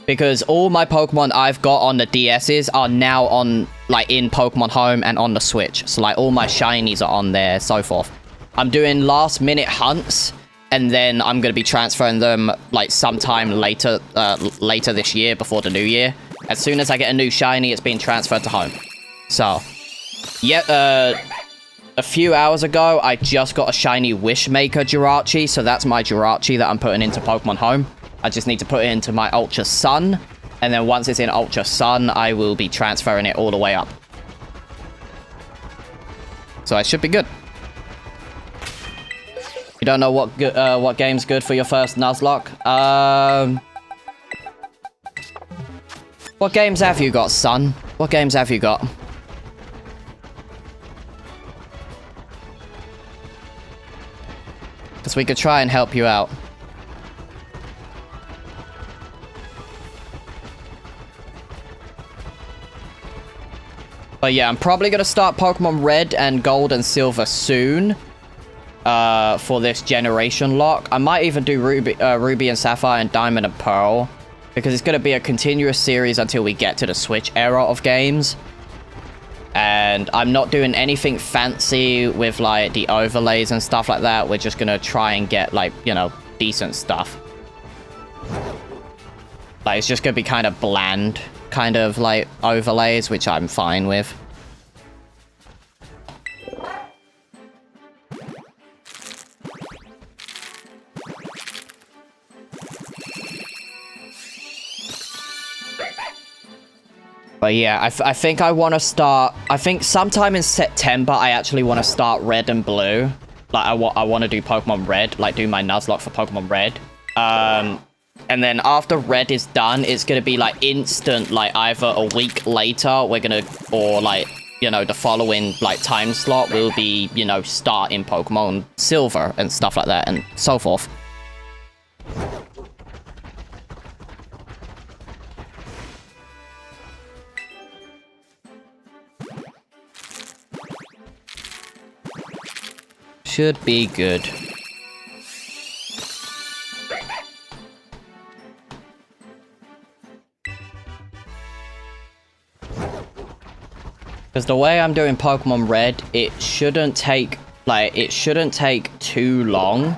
Speaker 1: Because all my Pokemon I've got on the DSs are now on, like, in Pokemon Home and on the Switch. So, like, all my shinies are on there, so forth. I'm doing last-minute hunts, and then I'm going to be transferring them, like, sometime later this year, before the new year. As soon as I get a new shiny, it's being transferred to Home. So, yeah, a few hours ago, I just got a shiny Wishmaker Jirachi, so that's my Jirachi that I'm putting into Pokemon Home. I just need to put it into my Ultra Sun, and then once it's in Ultra Sun, I will be transferring it all the way up. So I should be good. You don't know what game's good for your first Nuzlocke? What games have you got, son? What games have you got? Because we could try and help you out. But yeah, I'm probably going to start Pokemon Red and Gold and Silver soon. For this generation lock. I might even do Ruby and Sapphire and Diamond and Pearl. Because it's going to be a continuous series until we get to the Switch era of games. And I'm not doing anything fancy with, like, the overlays and stuff like that. We're just going to try and get, like, you know, decent stuff. Like, it's just going to be kind of bland, kind of, like, overlays, which I'm fine with. But yeah, I think I want to start... I think sometime in September, I actually want to start Red and Blue. Like, I want to do Pokemon Red. Like, do my Nuzlocke for Pokemon Red. And then after Red is done, it's going to be, like, instant. Like, either a week later, we're going to... Or, like, you know, the following, like, time slot will be, you know, starting Pokemon Silver and stuff like that. And so forth. Should be good. Because the way I'm doing Pokemon Red, it shouldn't take too long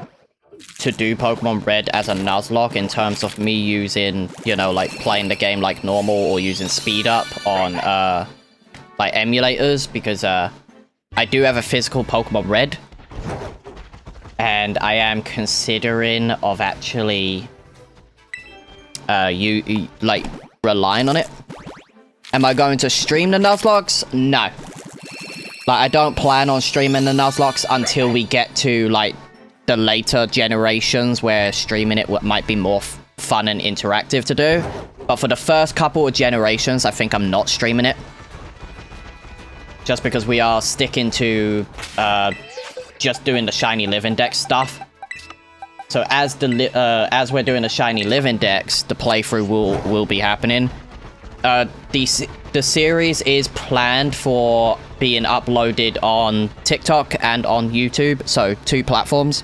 Speaker 1: to do Pokemon Red as a Nuzlocke in terms of me using, you know, like playing the game like normal or using speed up on like emulators, because I do have a physical Pokemon Red and I am considering of actually like relying on it. Am I going to stream the Nuzlocks? No. Like, I don't plan on streaming the Nuzlocke until we get to, like, the later generations where streaming it might be more fun and interactive to do. But for the first couple of generations, I think I'm not streaming it. Just because we are sticking to just doing the Shiny Live Index stuff. So as we're doing the Shiny Live Index, the playthrough will be happening. The series is planned for being uploaded on TikTok and on YouTube, so 2 platforms.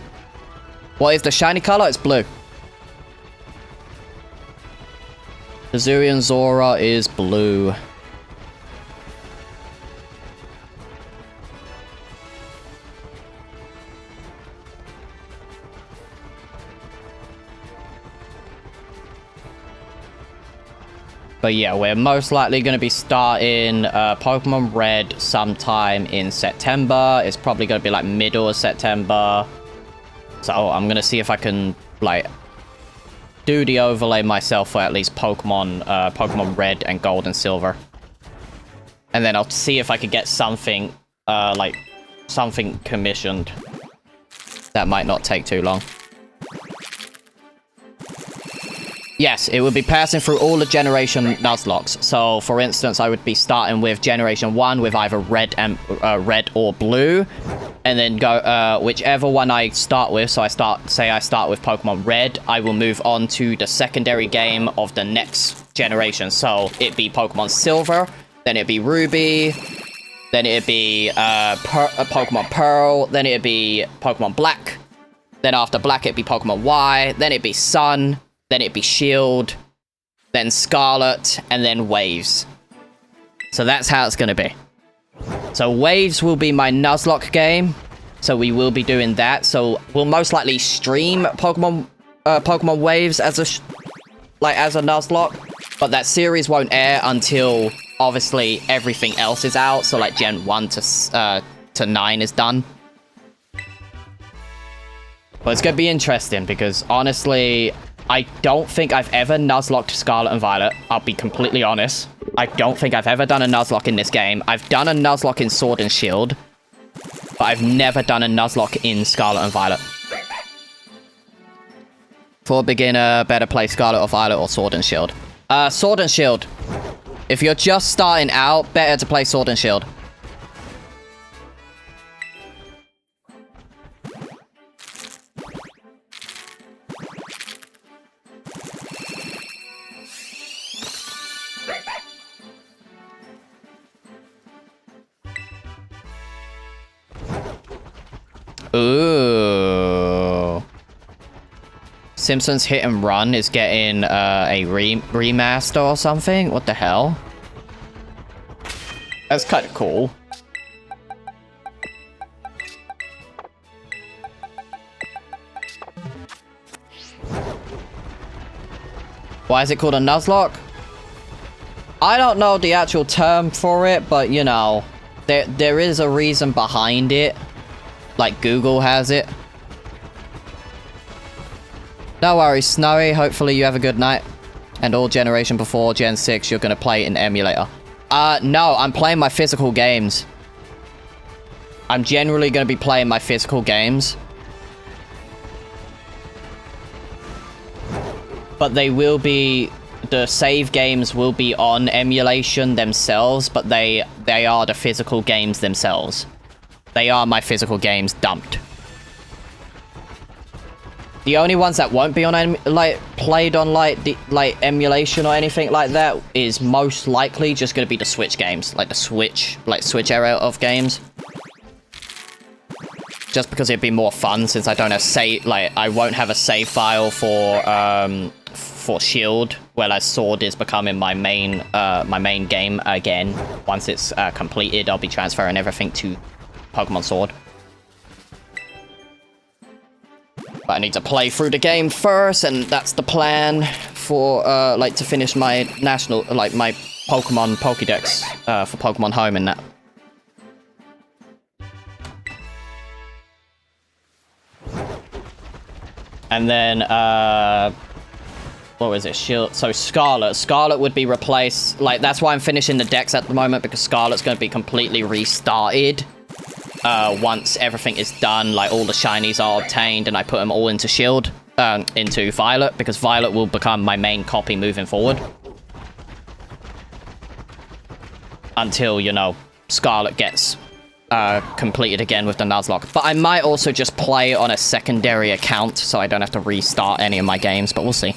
Speaker 1: What is the shiny color? It's blue. The Zurian Zora is blue. But yeah, we're most likely going to be starting Pokemon Red sometime in September. It's probably going to be like middle of September. So I'm going to see if I can like do the overlay myself for at least Pokemon Red and Gold and Silver. And then I'll see if I could get something like something commissioned. That might not take too long. Yes, it would be passing through all the generation Nuzlocks. So, for instance, I would be starting with Generation 1 with either red or blue. And then go, whichever one I start with, so I start with Pokemon Red, I will move on to the secondary game of the next generation. So, it'd be Pokemon Silver, then it'd be Ruby, then it'd be Pokemon Pearl, then it'd be Pokemon Black. Then after Black, it'd be Pokemon Y, then it'd be Sun. Then it'd be Shield, then Scarlet, and then Waves. So that's how it's going to be. So Waves will be my Nuzlocke game. So we will be doing that. So we'll most likely stream Pokemon Waves as a Nuzlocke. But that series won't air until, obviously, everything else is out. So like Gen 1 to 9 is done. But it's going to be interesting because, honestly, I don't think I've ever Nuzlocked Scarlet and Violet. I'll be completely honest. I don't think I've ever done a Nuzlocke in this game. I've done a Nuzlocke in Sword and Shield. But I've never done a Nuzlocke in Scarlet and Violet. For a beginner, better play Scarlet or Violet or Sword and Shield. Sword and Shield. If you're just starting out, better to play Sword and Shield. Ooh. Simpsons Hit and Run is getting a remaster or something? What the hell? That's kind of cool. Why is it called a Nuzlocke? I don't know the actual term for it, but you know, there is a reason behind it. Like Google has it. No worries, Snowy. Hopefully you have a good night. And all generation before Gen 6, you're going to play in emulator. No, I'm playing my physical games. I'm generally going to be playing my physical games. But they will be... The save games will be on emulation themselves, but they are the physical games themselves. They are my physical games dumped. The only ones that won't be on played on emulation or anything like that is most likely just going to be the Switch games, like the Switch era of games. Just because it'd be more fun since I don't have I won't have a save file for Shield whereas Sword is becoming my main game again. Once it's completed, I'll be transferring everything to Pokemon Sword. But I need to play through the game first, and that's the plan for like to finish my national, like my Pokemon Pokédex for Pokemon Home and that. And then, what was it? Shield. So Scarlet. Scarlet would be replaced. Like, that's why I'm finishing the decks at the moment, because Scarlet's going to be completely restarted. Once everything is done, like all the shinies are obtained, and I put them all into Shield, into Violet, because Violet will become my main copy moving forward. Until, you know, Scarlet gets completed again with the Nuzlocke. But I might also just play on a secondary account, so I don't have to restart any of my games, but we'll see.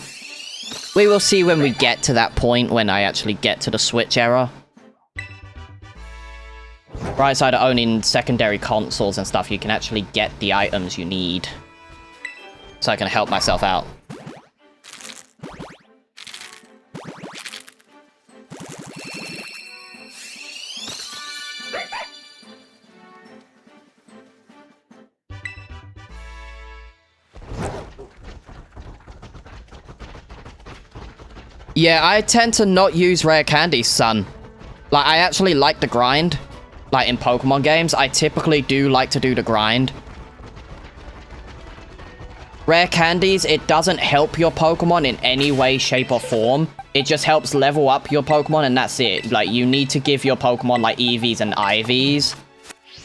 Speaker 1: We will see when we get to that point, when I actually get to the Switch era. Right side of owning secondary consoles and stuff, you can actually get the items you need. So I can help myself out. Yeah, I tend to not use rare candies, son. Like, I actually like the grind. Like, in Pokemon games, I typically do like to do the grind. Rare candies, it doesn't help your Pokemon in any way, shape, or form. It just helps level up your Pokemon, and that's it. Like, you need to give your Pokemon, like, EVs and IVs.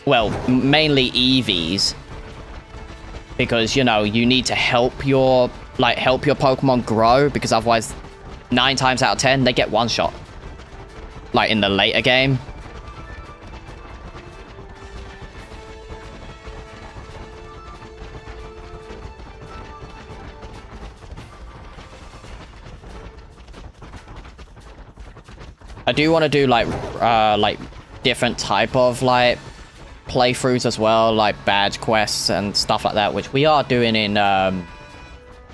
Speaker 1: Well, mainly EVs. Because, you know, you need to help your Pokemon grow, because otherwise, 9 times out of 10, they get one-shot. Like, in the later game. I do want to do, like, different type of, like, playthroughs as well, like badge quests and stuff like that, which we are doing in,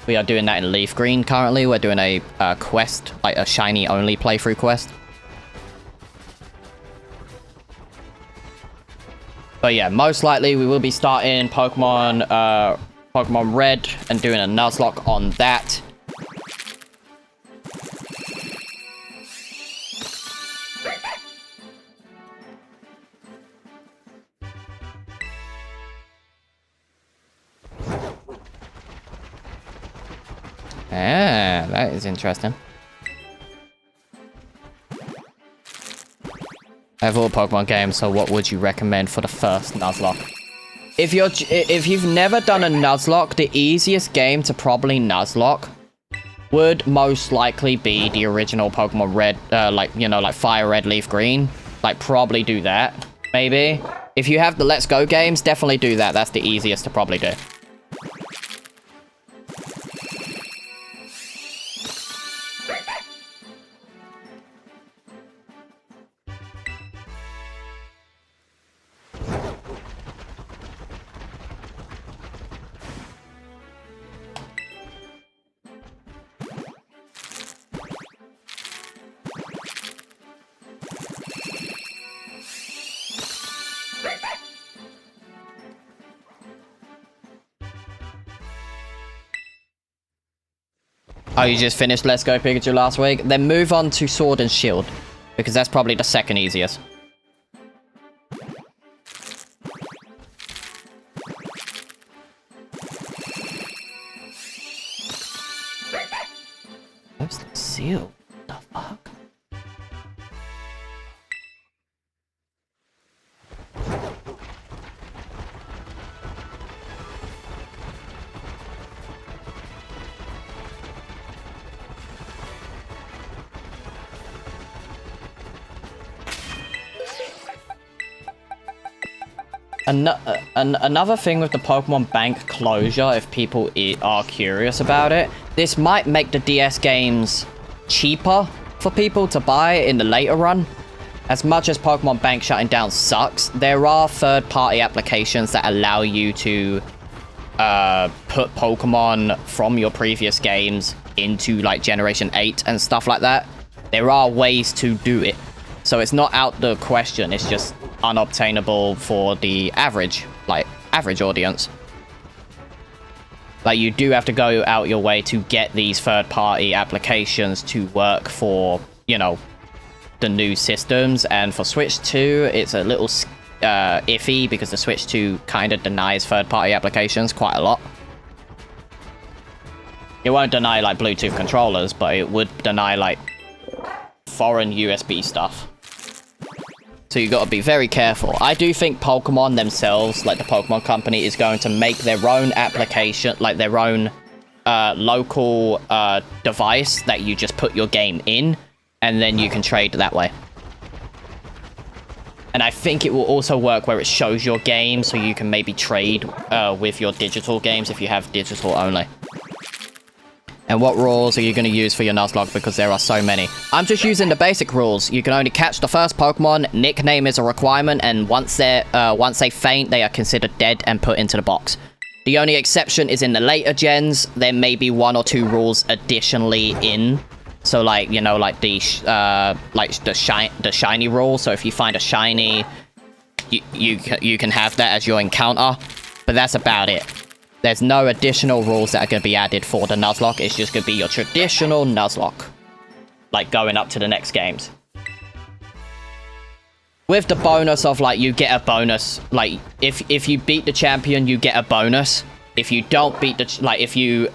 Speaker 1: we are doing that in Leaf Green currently. We're doing a quest, like a shiny-only playthrough quest. But yeah, most likely we will be starting Pokemon Red and doing a Nuzlocke on that. Ah, that is interesting. I have all Pokemon games, so what would you recommend for the first Nuzlocke? If you've never done a Nuzlocke, the easiest game to probably Nuzlocke would most likely be the original Pokemon Red, like, you know, like Fire Red, Leaf Green. Like, probably do that, maybe. If you have the Let's Go games, definitely do that. That's the easiest to probably do. Oh, you just finished Let's Go Pikachu last week? Then move on to Sword and Shield, because that's probably the second easiest. Where's the seal? What the fuck? Another thing with the Pokemon Bank closure, if people are curious about it, this might make the DS games cheaper for people to buy in the later run. As much as Pokemon Bank shutting down sucks, there are third-party applications that allow you to put Pokemon from your previous games into like Generation 8 and stuff like that. There are ways to do it. So it's not out the question, it's just unobtainable for the average audience. Like, you do have to go out your way to get these third-party applications to work for, you know, the new systems. And for Switch 2, it's a little iffy because the Switch 2 kind of denies third-party applications quite a lot. It won't deny, like, Bluetooth controllers, but it would deny, like, foreign USB stuff. So you got to be very careful. I do think Pokemon themselves, like the Pokemon company, is going to make their own application, like their own local device that you just put your game in, and then you can trade that way. And I think it will also work where it shows your game, so you can maybe trade with your digital games if you have digital only. And what rules are you going to use for your Nuzlocke? Because there are so many. I'm just using the basic rules. You can only catch the first Pokemon. Nickname is a requirement, and once they faint, they are considered dead and put into the box. The only exception is in the later gens. There may be 1 or 2 rules additionally in. So, like, you know, like the shiny rule. So if you find a shiny, you can have that as your encounter. But that's about it. There's no additional rules that are going to be added for the Nuzlocke. It's just going to be your traditional Nuzlocke. Like, going up to the next games. With the bonus of, like, you get a bonus. Like, if you beat the champion, you get a bonus. If you don't beat the... Like, if you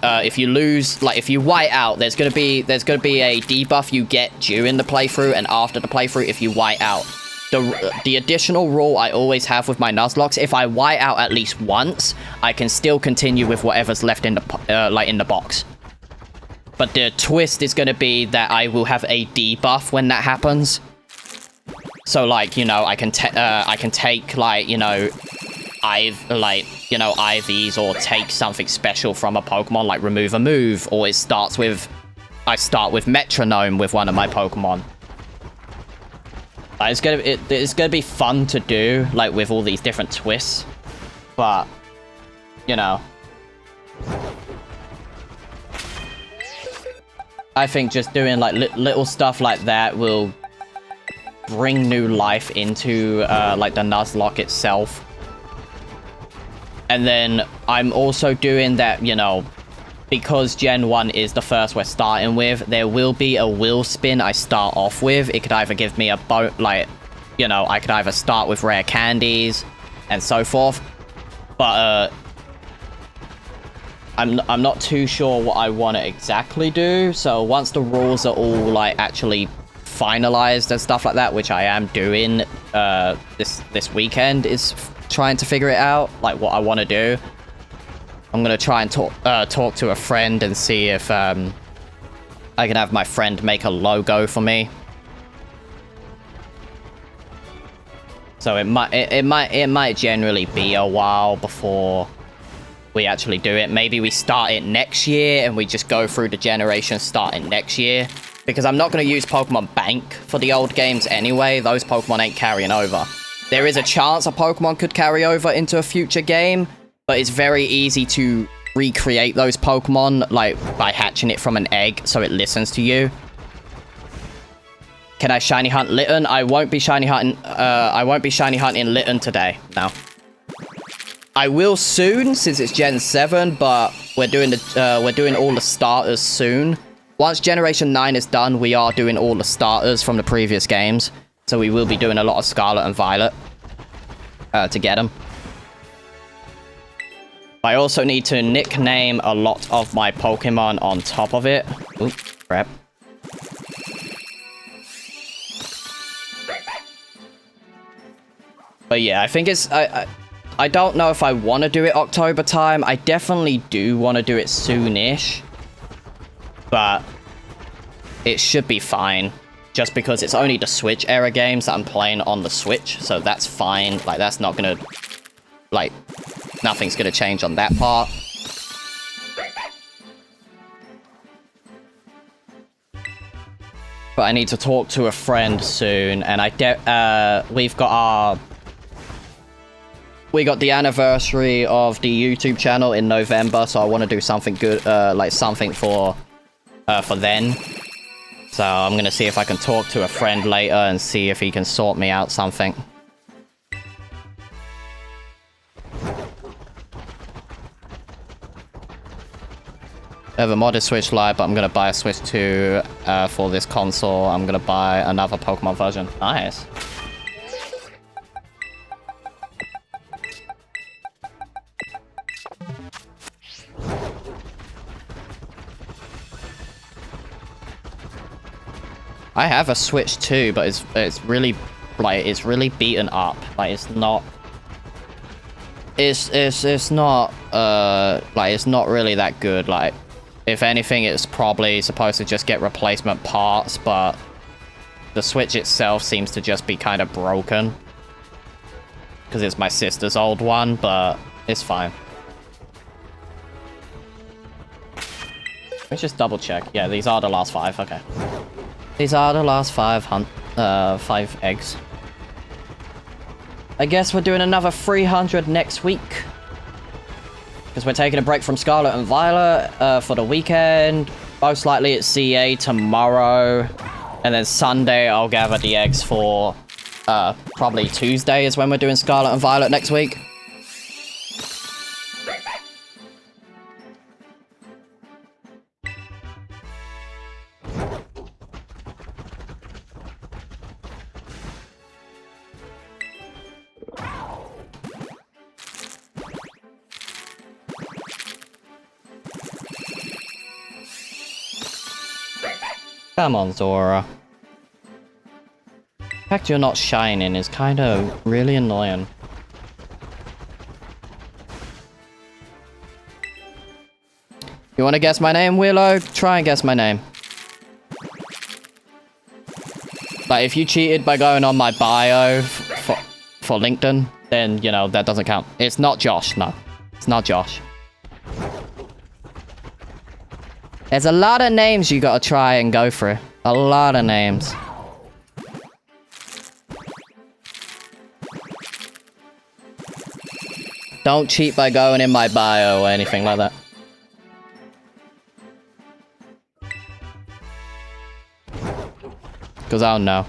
Speaker 1: lose... Like, if you white out, there's going to be a debuff you get during the playthrough and after the playthrough if you white out. The additional rule I always have with my Nuzlocks, if I white out at least once, I can still continue with whatever's left in the in the box. But the twist is going to be that I will have a debuff when that happens. So, like, you know, I can take, like, you know, IVs, or take something special from a Pokemon, like remove a move, or I start with Metronome with one of my Pokemon. It's gonna be fun to do, like, with all these different twists, but, you know, I think just doing, like, little stuff like that will bring new life into, like, the Nuzlocke itself. And then I'm also doing that, you know, because Gen 1 is the first we're starting with, there will be a will spin I start off with. It could either give me a like, you know, I could either start with rare candies and so forth. But I'm not too sure what I want to exactly do. So once the rules are all, like, actually finalized and stuff like that, which I am doing this weekend, is trying to figure it out, like, what I want to do. I'm gonna try and talk to a friend and see if I can have my friend make a logo for me. So it might generally be a while before we actually do it. Maybe we start it next year and we just go through the generation starting next year. Because I'm not gonna use Pokemon Bank for the old games anyway. Those Pokemon ain't carrying over. There is a chance a Pokemon could carry over into a future game, but it's very easy to recreate those Pokemon, like, by hatching it from an egg so it listens to you. Can I shiny hunt Litten? I won't be shiny hunting Litten today. No. I will soon, since it's Gen 7, but we're doing all the starters soon. Once Generation 9 is done, we are doing all the starters from the previous games. So we will be doing a lot of Scarlet and Violet to get them. I also need to nickname a lot of my Pokemon on top of it. Oop, crap. But yeah, I think it's... I don't know if I want to do it October time. I definitely do want to do it soonish. But it should be fine. Just because it's only the Switch era games that I'm playing on the Switch. So that's fine. Like, that's not gonna... Like, nothing's gonna change on that part. But I need to talk to a friend soon. And we got the anniversary of the YouTube channel in November. So I want to do something good, like something for for then. So I'm gonna see if I can talk to a friend later and see if he can sort me out something. I have a modded Switch Lite, but I'm gonna buy a Switch 2 for this console. I'm gonna buy another Pokemon version. Nice. I have a Switch 2, but it's really like it's really beaten up. Like it's not. It's not like it's not really that good. Like if anything, it's probably supposed to just get replacement parts, but the Switch itself seems to just be kind of broken because it's my sister's old one, but it's fine. Let's just double check. Yeah, these are the last 5. Okay. These are the last 5 eggs. I guess we're doing another 300 next week. Because we're taking a break from Scarlet and Violet for the weekend. Most likely it's CA tomorrow. And then Sunday I'll gather the eggs for probably Tuesday is when we're doing Scarlet and Violet next week. Come on, Zora. The fact you're not shining is kind of really annoying. You want to guess my name, Willow? Try and guess my name. Like, if you cheated by going on my bio for LinkedIn, then, you know, that doesn't count. It's not Josh, no. It's not Josh. There's a lot of names you gotta try and go through. A lot of names. Don't cheat by going in my bio or anything like that. Because I don't know.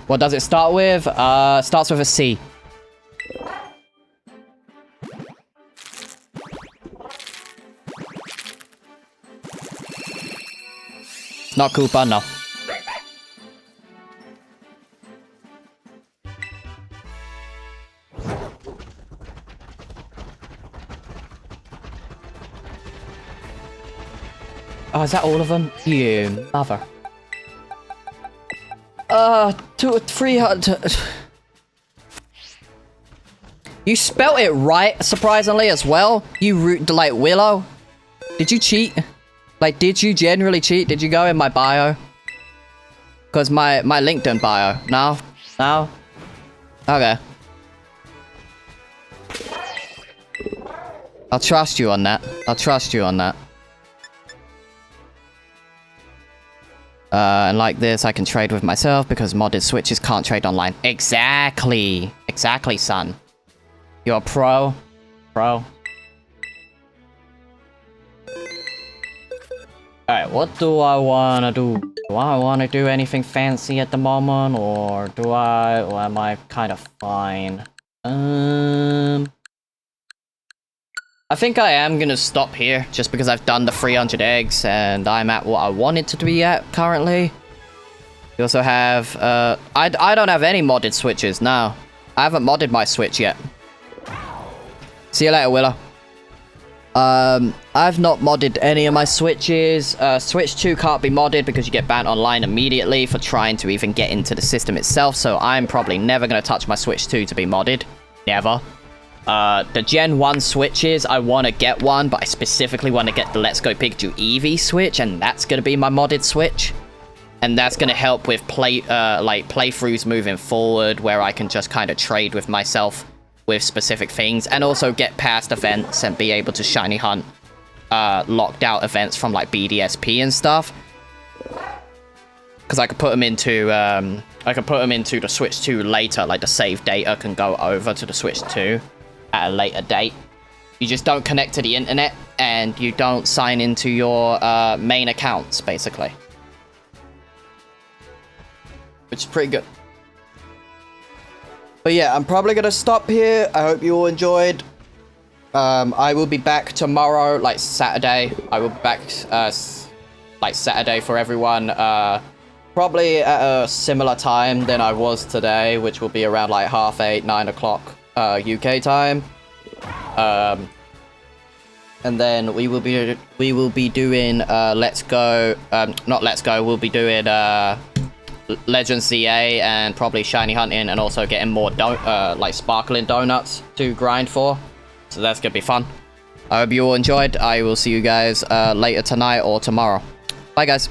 Speaker 1: What does it start with? Starts with a C. Not Koopa, no. Oh, is that all of them? You mother. 300. You spelt it right, surprisingly, as well. You like Willow. Did you cheat? Like, did you generally cheat? Did you go in my bio? Because my LinkedIn bio. No? No? Okay. I'll trust you on that. I'll trust you on that. And like this, I can trade with myself because modded Switches can't trade online. Exactly. Exactly, son. You're a pro. Pro. Alright, what do I wanna do? Do I wanna do anything fancy at the moment, or do I, or am I kind of fine? I think I am gonna stop here, just because I've done the 300 eggs, and I'm at what I wanted to be at currently. You also have, I don't have any modded Switches, no. I haven't modded my Switch yet. See you later, Willow. I've not modded any of my Switches. Switch 2 can't be modded because you get banned online immediately for trying to even get into the system itself, so I'm probably never going to touch my Switch 2 to be modded. Never. The Gen 1 Switches, I want to get one, but I specifically want to get the Let's Go Pikachu Eevee Switch, and that's going to be my modded Switch. And that's going to help with playthroughs moving forward, where I can just kind of trade with myself with specific things, and also get past events and be able to shiny hunt locked out events from like BDSP and stuff. Because I could put them into the Switch 2 later, like the save data can go over to the Switch 2 at a later date. You just don't connect to the internet, and you don't sign into your main accounts, basically. Which is pretty good. But yeah, I'm probably gonna stop here. I hope you all enjoyed. I will be back tomorrow, like Saturday. I will be back like Saturday for everyone. Probably at a similar time than I was today, which will be around like 8:30, 9 o'clock UK time. And then we will be doing Let's Go. Not Let's Go. We'll be doing Legends ZA and probably shiny hunting, and also getting more like sparkling donuts to grind for. So that's gonna be fun. I hope you all enjoyed. I will see you guys later tonight or tomorrow. Bye guys.